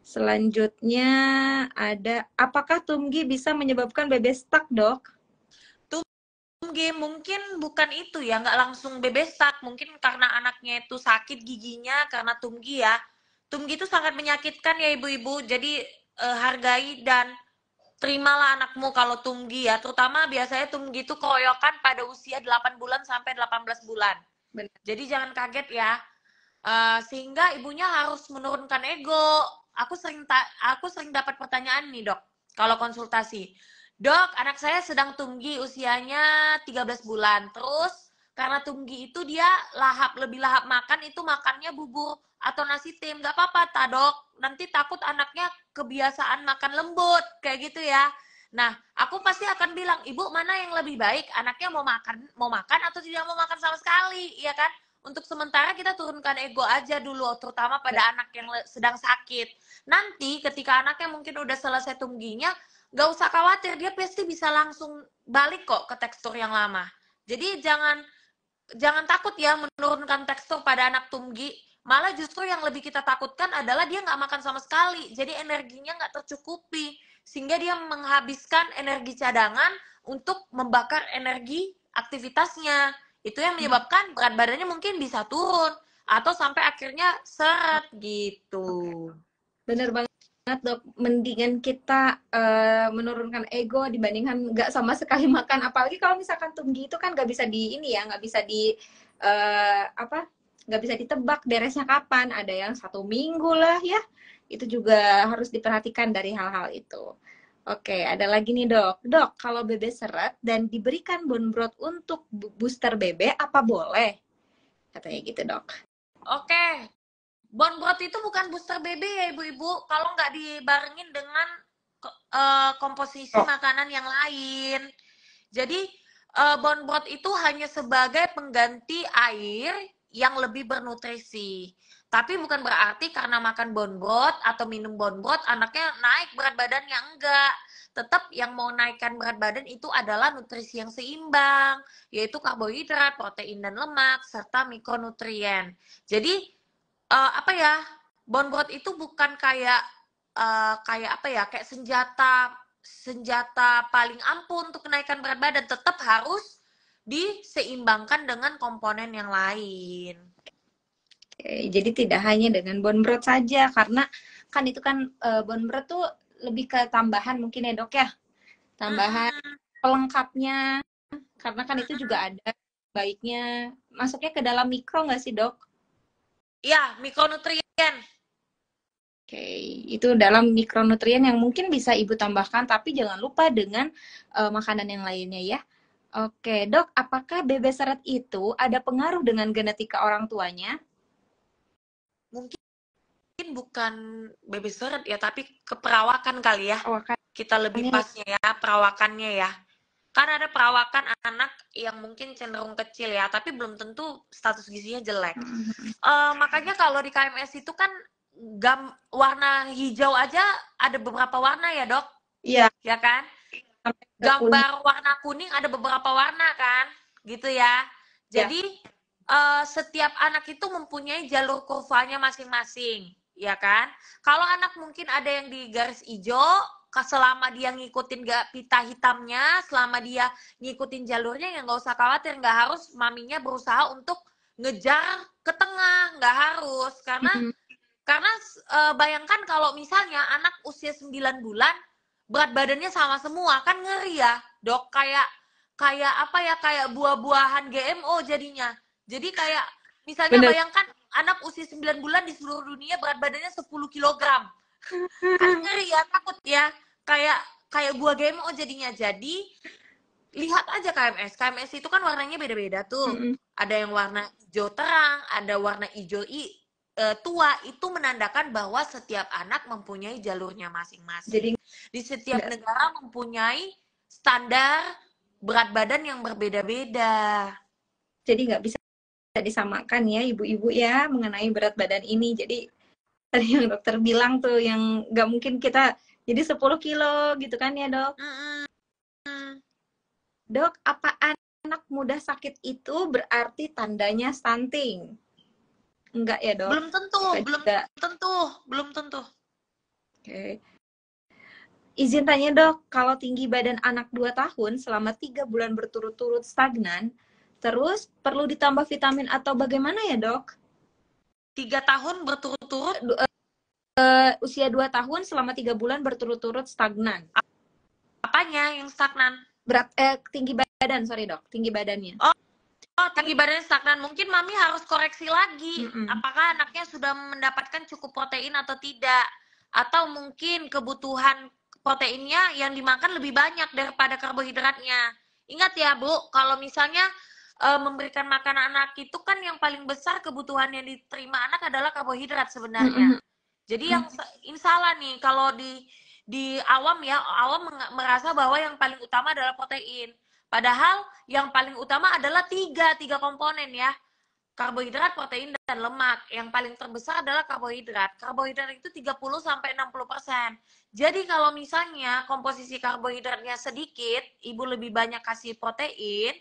Selanjutnya ada, apakah tumgi bisa menyebabkan BB stuck, dok? Tumgi mungkin bukan itu ya, nggak langsung BB stuck. Mungkin karena anaknya itu sakit giginya karena tumgi ya. Tumgi itu sangat menyakitkan ya ibu-ibu. Jadi hargai dan terimalah anakmu kalau tumgi ya. Terutama biasanya tumgi itu keroyokan pada usia 8 bulan sampai 18 bulan. Benar. Jadi jangan kaget ya. Sehingga ibunya harus menurunkan ego. Aku sering dapat pertanyaan nih dok, kalau konsultasi. Dok, anak saya sedang tumgi usianya 13 bulan. Terus karena tumgi itu dia lebih lahap makan, itu makannya bubur atau nasi tim. Gak apa-apa tak dok, nanti takut anaknya kebiasaan makan lembut, kayak gitu ya. Nah, aku pasti akan bilang, ibu mana yang lebih baik, anaknya mau makan atau tidak mau makan sama sekali, ya kan? Untuk sementara kita turunkan ego aja dulu, terutama pada anak yang sedang sakit. Nanti ketika anaknya mungkin udah selesai tumginya, gak usah khawatir, dia pasti bisa langsung balik kok ke tekstur yang lama. Jadi jangan takut ya menurunkan tekstur pada anak tumgi. Malah justru yang lebih kita takutkan adalah dia nggak makan sama sekali. Jadi energinya nggak tercukupi. Sehingga dia menghabiskan energi cadangan untuk membakar energi aktivitasnya. Itu yang menyebabkan berat badannya mungkin bisa turun. Atau sampai akhirnya seret gitu. Bener banget dok, mendingan kita menurunkan ego dibandingkan nggak sama sekali makan. Apalagi kalau misalkan tumgi itu kan nggak bisa di ini ya, nggak bisa di apa, nggak bisa ditebak beresnya kapan. Ada yang 1 minggu lah ya, itu juga harus diperhatikan dari hal-hal itu. Oke, ada lagi nih dok. Dok, kalau BB seret dan diberikan bone broth untuk booster BB, apa boleh? Katanya gitu dok. Oke, bone broth itu bukan booster BB ya ibu-ibu, kalau nggak dibarengin dengan komposisi makanan yang lain. Jadi bone broth itu hanya sebagai pengganti air yang lebih bernutrisi. Tapi bukan berarti karena makan bone broth atau minum bone broth anaknya naik berat badannya, enggak. Tetap yang mau naikkan berat badan itu adalah nutrisi yang seimbang, yaitu karbohidrat, protein dan lemak serta mikronutrien. Jadi apa ya, bone broth itu bukan kayak apa ya, kayak senjata paling ampuh untuk kenaikan berat badan. Tetap harus diseimbangkan dengan komponen yang lain. Oke, jadi tidak hanya dengan bone broth saja, karena kan itu kan bone broth tuh lebih ke tambahan mungkin ya dok ya, tambahan pelengkapnya, karena kan itu juga ada baiknya masuknya ke dalam mikro nggak sih dok? Ya, mikronutrien. Oke, itu dalam mikronutrien yang mungkin bisa ibu tambahkan, tapi jangan lupa dengan makanan yang lainnya ya. Oke dok, apakah BB seret itu ada pengaruh dengan genetika orang tuanya? Mungkin bukan baby seret ya, tapi keperawakan kali ya. Kita lebih pasnya ya, perawakannya ya. Karena ada perawakan anak yang mungkin cenderung kecil ya, tapi belum tentu status gizinya jelek. Makanya kalau di KMS itu kan warna hijau aja ada beberapa warna ya dok? Iya. Ya kan? Gambar warna kuning ada beberapa warna kan? Gitu ya. Jadi setiap anak itu mempunyai jalur kurvanya masing-masing. Ya kan? Kalau anak mungkin ada yang di garis hijau, selama dia ngikutin pita hitamnya, selama dia ngikutin jalurnya, ya nggak usah khawatir, nggak harus maminya berusaha untuk ngejar ke tengah, nggak harus. Karena bayangkan kalau misalnya anak usia 9 bulan berat badannya sama semua, kan ngeri ya dok, kayak apa ya, kayak buah-buahan GMO jadinya. Jadi kayak misalnya bayangkan anak usia 9 bulan di seluruh dunia berat badannya 10 kilogram. Kan ngeri ya, takut ya, kayak buah GMO jadinya. Jadi lihat aja KMS. KMS itu kan warnanya beda-beda tuh. Ada yang warna hijau terang, ada warna hijau tua itu menandakan bahwa setiap anak mempunyai jalurnya masing-masing. Jadi Di setiap negara mempunyai standar berat badan yang berbeda-beda. jadi nggak bisa disamakan ya ibu-ibu ya mengenai berat badan ini. Jadi tadi yang dokter bilang tuh yang nggak mungkin kita jadi 10 kilo gitu kan ya dok. Dok, apa anak muda sakit itu berarti tandanya stunting? Enggak ya dok? Belum tentu. Oke. Izin tanya dok, kalau tinggi badan anak 2 tahun selama 3 bulan berturut-turut stagnan, terus perlu ditambah vitamin atau bagaimana ya dok? 3 tahun berturut-turut? Usia 2 tahun selama 3 bulan berturut-turut stagnan. Apanya yang stagnan? Tinggi badan, sorry dok, tinggi badannya. Oh, tinggi badannya stagnan. Mungkin mami harus koreksi lagi. Apakah anaknya sudah mendapatkan cukup protein atau tidak? Atau mungkin kebutuhan proteinnya yang dimakan lebih banyak daripada karbohidratnya. Ingat ya Bu, kalau misalnya memberikan makan anak itu kan yang paling besar kebutuhan yang diterima anak adalah karbohidrat sebenarnya. Jadi yang salah nih kalau di awam ya, awam merasa bahwa yang paling utama adalah protein. Padahal yang paling utama adalah tiga komponen ya. Karbohidrat, protein, dan lemak. Yang paling terbesar adalah karbohidrat. Karbohidrat itu 30-60%. Jadi kalau misalnya komposisi karbohidratnya sedikit, ibu lebih banyak kasih protein,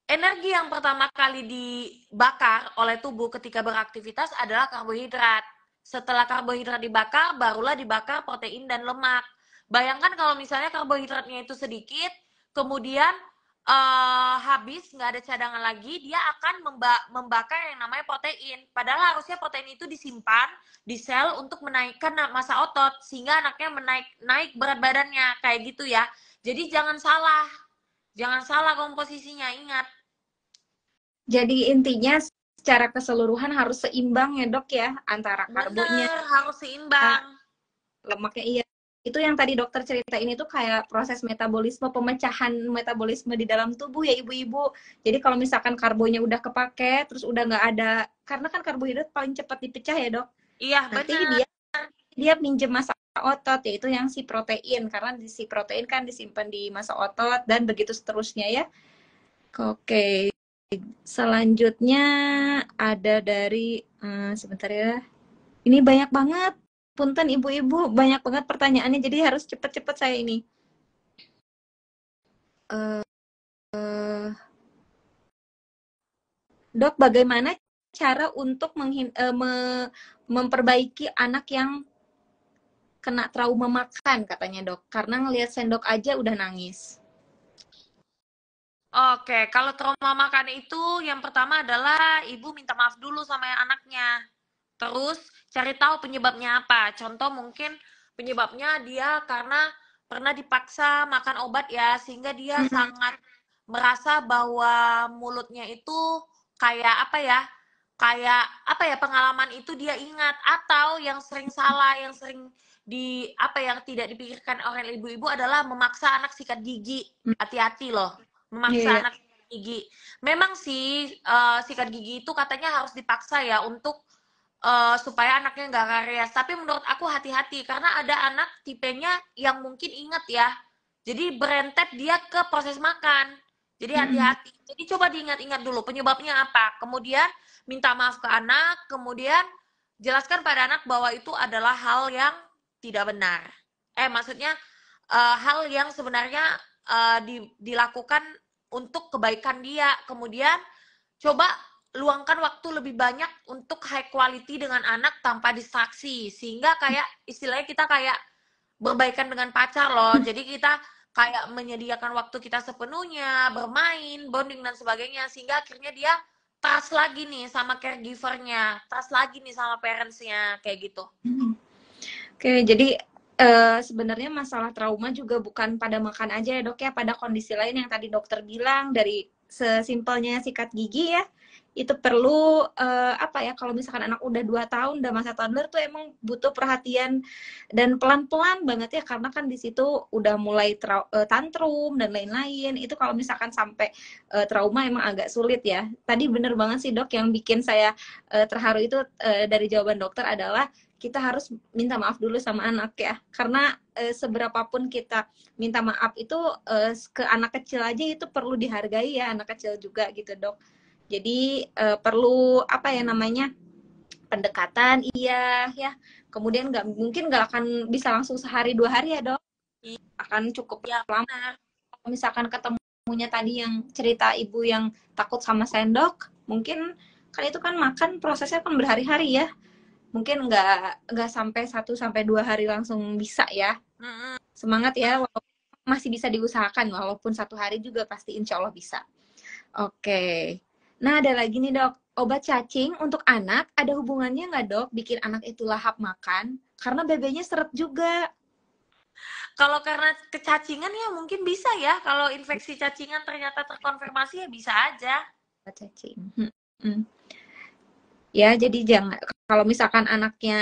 energi yang pertama kali dibakar oleh tubuh ketika beraktivitas adalah karbohidrat. Setelah karbohidrat dibakar, barulah dibakar protein dan lemak. Bayangkan kalau misalnya karbohidratnya itu sedikit, kemudian habis, nggak ada cadangan lagi, dia akan membakar yang namanya protein. Padahal harusnya protein itu disimpan di sel untuk menaikkan massa otot, sehingga anaknya naik berat badannya, kayak gitu ya. Jadi jangan salah komposisinya, ingat. Jadi intinya secara keseluruhan harus seimbang ya dok ya, antara karbonya. Bener, harus seimbang. Lemaknya iya. Itu yang tadi dokter ceritain itu kayak proses metabolisme, pemecahan metabolisme di dalam tubuh ya ibu-ibu. Jadi kalau misalkan karbonya udah kepake, terus udah nggak ada, karena kan karbohidrat paling cepat dipecah ya dok. Iya, nanti bener. dia minjem massa otot, yaitu yang si protein. Karena si protein kan disimpan di massa otot, dan begitu seterusnya ya. Oke, selanjutnya ada dari, sebentar ya. Ini banyak banget. Punten ibu-ibu, banyak banget pertanyaannya, jadi harus cepet-cepet saya ini. Dok, bagaimana cara untuk memperbaiki anak yang kena trauma makan katanya dok? Karena ngelihat sendok aja udah nangis. Oke, kalau trauma makan itu yang pertama adalah ibu minta maaf dulu sama anaknya. Terus cari tahu penyebabnya apa. Contoh mungkin penyebabnya dia karena pernah dipaksa makan obat ya, sehingga dia sangat merasa bahwa mulutnya itu kayak apa ya, pengalaman itu dia ingat. Atau yang sering salah, yang sering yang tidak dipikirkan oleh ibu-ibu adalah memaksa anak sikat gigi. Hati-hati loh, memaksa anak sikat gigi. Memang sih sikat gigi itu katanya harus dipaksa ya untuk supaya anaknya nggak karies. Tapi menurut aku hati-hati, karena ada anak tipenya yang mungkin inget ya. Jadi berentet dia ke proses makan. Jadi hati-hati. Jadi coba diingat-ingat dulu penyebabnya apa. Kemudian minta maaf ke anak. Kemudian jelaskan pada anak bahwa itu adalah hal yang tidak benar. Maksudnya hal yang sebenarnya dilakukan untuk kebaikan dia. Kemudian coba luangkan waktu lebih banyak untuk high quality dengan anak tanpa distraksi, sehingga kayak istilahnya kita kayak berbaikan dengan pacar loh. Jadi kita kayak menyediakan waktu kita sepenuhnya, bermain, bonding dan sebagainya, sehingga akhirnya dia trust lagi nih sama caregivernya, trust lagi nih sama parentsnya, kayak gitu. Oke, jadi sebenarnya masalah trauma juga bukan pada makan aja ya dok ya, pada kondisi lain yang tadi dokter bilang, dari sesimpelnya sikat gigi ya, itu perlu apa ya, kalau misalkan anak udah 2 tahun, udah masa toddler tuh emang butuh perhatian dan pelan-pelan banget ya, karena kan di situ udah mulai tantrum dan lain-lain. Itu kalau misalkan sampai trauma emang agak sulit ya. Tadi bener banget sih dok, yang bikin saya terharu itu dari jawaban dokter adalah kita harus minta maaf dulu sama anak ya, karena seberapapun kita minta maaf itu ke anak kecil aja itu perlu dihargai ya, anak kecil juga gitu dok. Jadi perlu apa ya namanya, pendekatan iya ya. Kemudian nggak akan bisa langsung sehari 2 hari ya dok, akan cukup Iya, lama. benar. Kalau misalkan ketemunya tadi yang cerita ibu yang takut sama sendok, mungkin kan itu kan makan prosesnya kan berhari-hari ya, mungkin nggak sampai 1 sampai 2 hari langsung bisa ya. Semangat ya, walaupun masih bisa diusahakan, walaupun 1 hari juga pasti insya Allah bisa. Oke. Nah, ada lagi nih dok, obat cacing untuk anak ada hubungannya nggak dok bikin anak itu lahap makan? Karena bebeknya seret juga. Kalau karena kecacingan ya mungkin bisa ya. Kalau infeksi cacingan ternyata terkonfirmasi ya bisa aja. Obat cacing. Ya, jadi jangan, kalau misalkan anaknya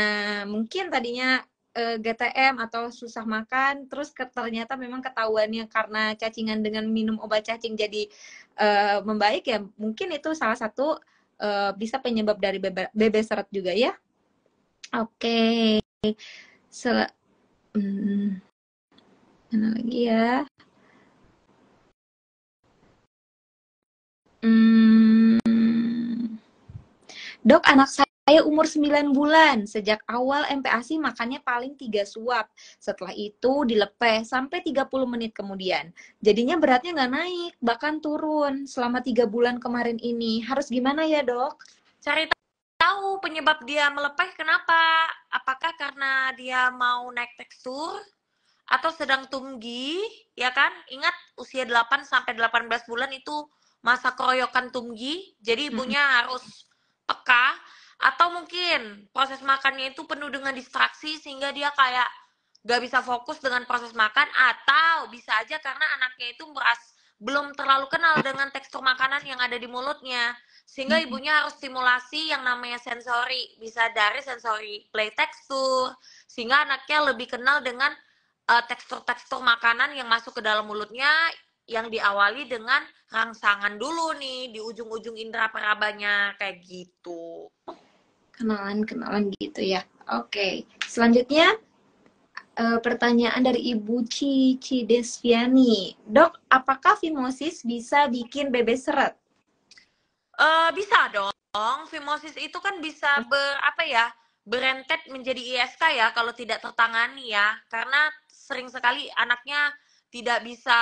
mungkin tadinya GTM atau susah makan, terus ternyata memang ketahuannya karena cacingan dengan minum obat cacing jadi membaik ya, mungkin itu salah satu bisa penyebab dari bebek seret juga ya. Oke. Mana lagi ya? Dok, anak saya umur 9 bulan. Sejak awal MPASI makannya paling 3 suap. Setelah itu dilepeh sampai 30 menit kemudian. Jadinya beratnya nggak naik, bahkan turun selama 3 bulan kemarin ini. Harus gimana ya dok? Cari tahu penyebab dia melepeh kenapa. Apakah karena dia mau naik tekstur atau sedang tumgi, ya kan? Ingat usia 8 sampai 18 bulan itu masa keroyokan tumgi, jadi ibunya harus peka. Atau mungkin proses makannya itu penuh dengan distraksi sehingga dia kayak gak bisa fokus dengan proses makan, atau bisa aja karena anaknya itu belum terlalu kenal dengan tekstur makanan yang ada di mulutnya, sehingga ibunya harus stimulasi yang namanya sensori, bisa dari sensori play tekstur, sehingga anaknya lebih kenal dengan tekstur-tekstur makanan yang masuk ke dalam mulutnya, yang diawali dengan rangsangan dulu nih di ujung-ujung indera perabanya kayak gitu. Kenalan gitu ya. Oke. Selanjutnya pertanyaan dari Ibu Cici Desviani. Dok, apakah fimosis bisa bikin bebek seret? Bisa dong. Fimosis itu kan bisa berentet menjadi ISK ya kalau tidak tertangani ya. Karena sering sekali anaknya tidak bisa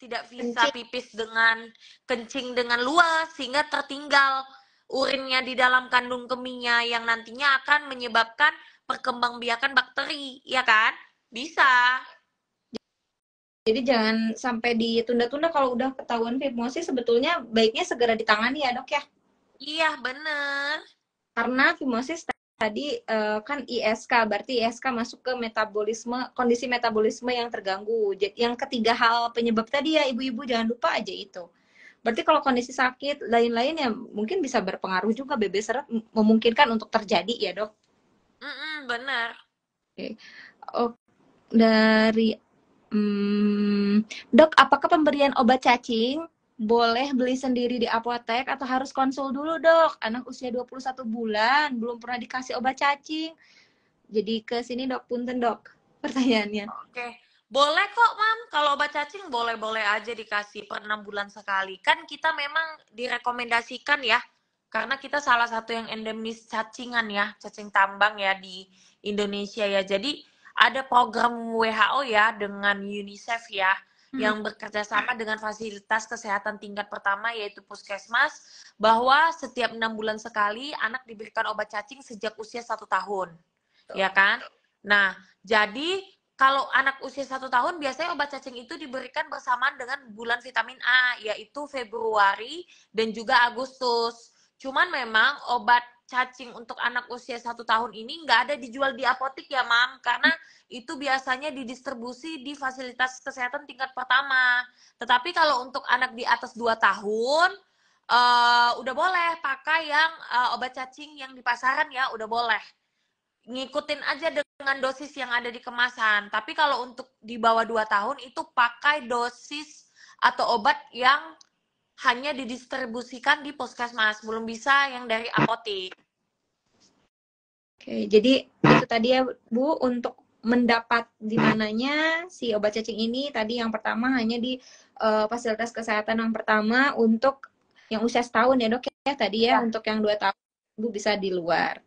tidak bisa Kencing. pipis dengan kencing dengan luas sehingga tertinggal urinnya di dalam kandung kemihnya yang nantinya akan menyebabkan perkembangbiakan bakteri, ya kan? Bisa. Jadi jangan sampai ditunda-tunda, kalau udah ketahuan fimosis sebetulnya baiknya segera ditangani ya dok ya. Iya, bener. Karena fimosis tadi kan ISK, berarti ISK masuk ke metabolisme, kondisi metabolisme yang terganggu. Yang ketiga hal penyebab tadi ya ibu-ibu jangan lupa aja itu. Berarti kalau kondisi sakit lain-lain ya mungkin bisa berpengaruh juga, bebek seret memungkinkan untuk terjadi ya dok. Bener. Oke. Oh, dari dok, apakah pemberian obat cacing boleh beli sendiri di apotek atau harus konsul dulu dok? Anak usia 21 bulan, belum pernah dikasih obat cacing. Jadi ke sini dok, punten dok pertanyaannya. Oke. Boleh kok, Mam. Kalau obat cacing boleh-boleh aja dikasih per 6 bulan sekali. Kan kita memang direkomendasikan ya, karena kita salah satu yang endemis cacingan ya, cacing tambang ya di Indonesia ya. Jadi ada program WHO ya dengan UNICEF ya, yang bekerja sama dengan fasilitas kesehatan tingkat pertama yaitu puskesmas, bahwa setiap 6 bulan sekali anak diberikan obat cacing sejak usia 1 tahun. Ya kan? Nah, jadi kalau anak usia 1 tahun biasanya obat cacing itu diberikan bersamaan dengan bulan vitamin A, yaitu Februari dan juga Agustus. Cuman memang obat cacing untuk anak usia 1 tahun ini nggak ada dijual di apotik ya, Mam, karena itu biasanya didistribusi di fasilitas kesehatan tingkat pertama. Tetapi kalau untuk anak di atas 2 tahun, udah boleh pakai yang obat cacing yang di pasaran ya, udah boleh. Ngikutin aja dengan dosis yang ada di kemasan. Tapi kalau untuk di bawah 2 tahun itu pakai dosis atau obat yang hanya didistribusikan di puskesmas, belum bisa yang dari apotik. Oke, jadi itu tadi ya Bu, untuk mendapat di mananya si obat cacing ini tadi yang pertama hanya di fasilitas kesehatan yang pertama untuk yang usia setahun ya Dok ya tadi ya, untuk yang 2 tahun Bu bisa di luar.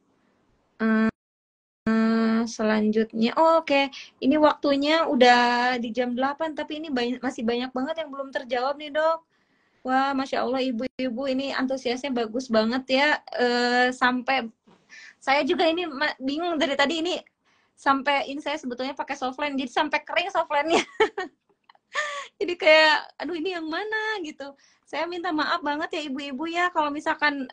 Selanjutnya, oke. Ini waktunya udah di jam 8 tapi ini masih banyak banget yang belum terjawab nih Dok. Wah, Masya Allah ibu-ibu ini antusiasnya bagus banget ya. Sampai saya juga ini bingung dari tadi ini sampai ini saya sebetulnya pakai softline jadi sampai kering softline-nya. Jadi kayak aduh ini yang mana gitu. Saya minta maaf banget ya ibu-ibu ya kalau misalkan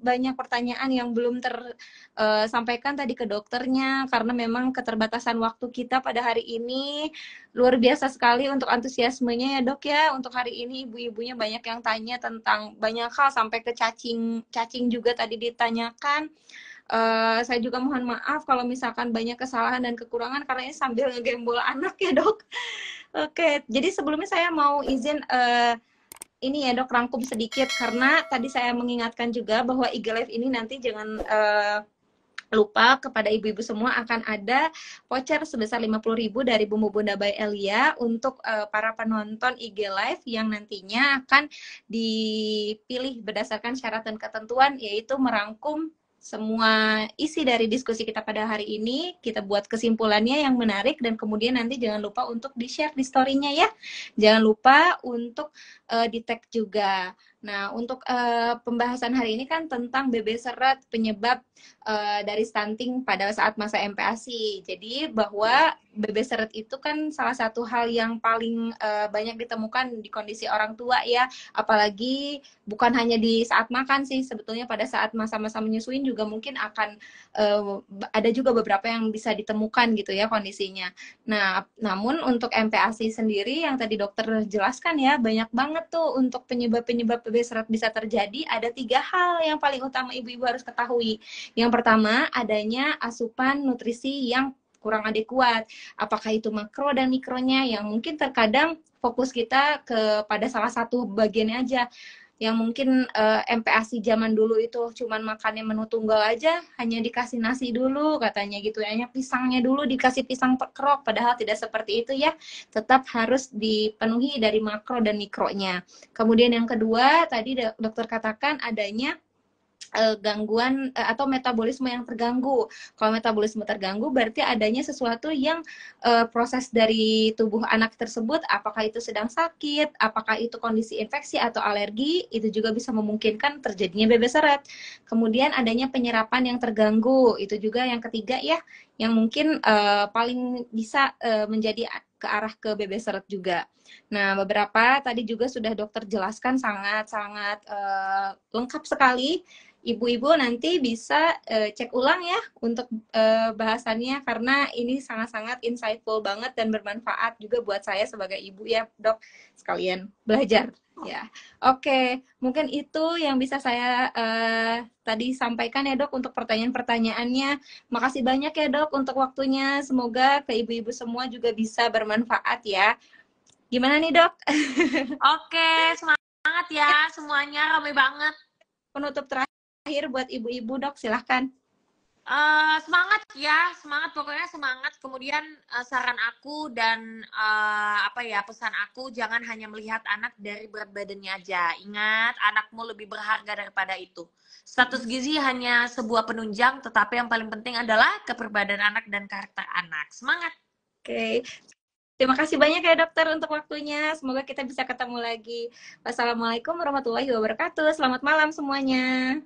banyak pertanyaan yang belum tersampaikan tadi ke dokternya karena memang keterbatasan waktu kita pada hari ini. Luar biasa sekali untuk antusiasmenya ya Dok ya. Untuk hari ini ibu-ibunya banyak yang tanya tentang banyak hal sampai ke cacing juga tadi ditanyakan. Saya juga mohon maaf kalau misalkan banyak kesalahan dan kekurangan karena ini sambil ngegembol anak ya Dok. Oke, jadi sebelumnya saya mau izin ini ya Dok rangkum sedikit karena tadi saya mengingatkan juga bahwa IG Live ini nanti jangan lupa kepada ibu-ibu semua akan ada voucher sebesar 50.000 dari Bumbu Bunda by Elia untuk para penonton IG Live yang nantinya akan dipilih berdasarkan syarat dan ketentuan yaitu merangkum semua isi dari diskusi kita pada hari ini, kita buat kesimpulannya yang menarik dan kemudian nanti jangan lupa untuk di-share di story-nya ya. Jangan lupa untuk di-tag juga. Nah, untuk pembahasan hari ini kan tentang BB seret penyebab dari stunting pada saat masa MPASI. Jadi bahwa BB seret itu kan salah satu hal yang paling banyak ditemukan di kondisi orang tua ya, apalagi bukan hanya di saat makan sih, sebetulnya pada saat masa-masa menyusuin juga mungkin akan ada juga beberapa yang bisa ditemukan gitu ya kondisinya. Nah, namun untuk MPASI sendiri yang tadi dokter jelaskan ya, banyak banget tuh untuk penyebab-penyebab BB seret bisa terjadi. Ada 3 hal yang paling utama ibu-ibu harus ketahui. Yang pertama, adanya asupan nutrisi yang kurang adekuat. Apakah itu makro dan mikronya yang mungkin terkadang fokus kita kepada salah satu bagiannya aja. Yang mungkin MPASI zaman dulu itu cuman makannya menu tunggal aja, hanya dikasih nasi dulu katanya gitu ya, hanya pisangnya dulu dikasih pisang kerok, padahal tidak seperti itu ya, tetap harus dipenuhi dari makro dan mikronya. Kemudian yang kedua tadi dokter katakan adanya gangguan atau metabolisme yang terganggu. Kalau metabolisme terganggu berarti adanya sesuatu yang proses dari tubuh anak tersebut, apakah itu sedang sakit, apakah itu kondisi infeksi atau alergi, itu juga bisa memungkinkan terjadinya BB seret. Kemudian adanya penyerapan yang terganggu, itu juga yang ketiga ya, yang mungkin paling bisa menjadi ke arah ke BB seret juga. Nah, beberapa tadi juga sudah dokter jelaskan sangat-sangat lengkap sekali. Ibu-ibu nanti bisa cek ulang ya untuk bahasannya karena ini sangat-sangat insightful banget dan bermanfaat juga buat saya sebagai ibu ya Dok sekalian belajar ya. Oke, mungkin itu yang bisa saya tadi sampaikan ya Dok untuk pertanyaan-pertanyaannya. Makasih banyak ya Dok untuk waktunya. Semoga ke ibu-ibu semua juga bisa bermanfaat ya. Gimana nih Dok? Oke, semangat ya semuanya, ramai banget. Penutup terakhir buat ibu-ibu Dok, silahkan. Semangat ya, semangat pokoknya semangat. Kemudian saran aku dan pesan aku jangan hanya melihat anak dari berat badannya aja. Ingat, anakmu lebih berharga daripada itu. Status gizi hanya sebuah penunjang, tetapi yang paling penting adalah kepribadian anak dan karakter anak. Semangat. Oke. Terima kasih banyak ya dokter untuk waktunya. Semoga kita bisa ketemu lagi. Wassalamualaikum warahmatullahi wabarakatuh. Selamat malam semuanya.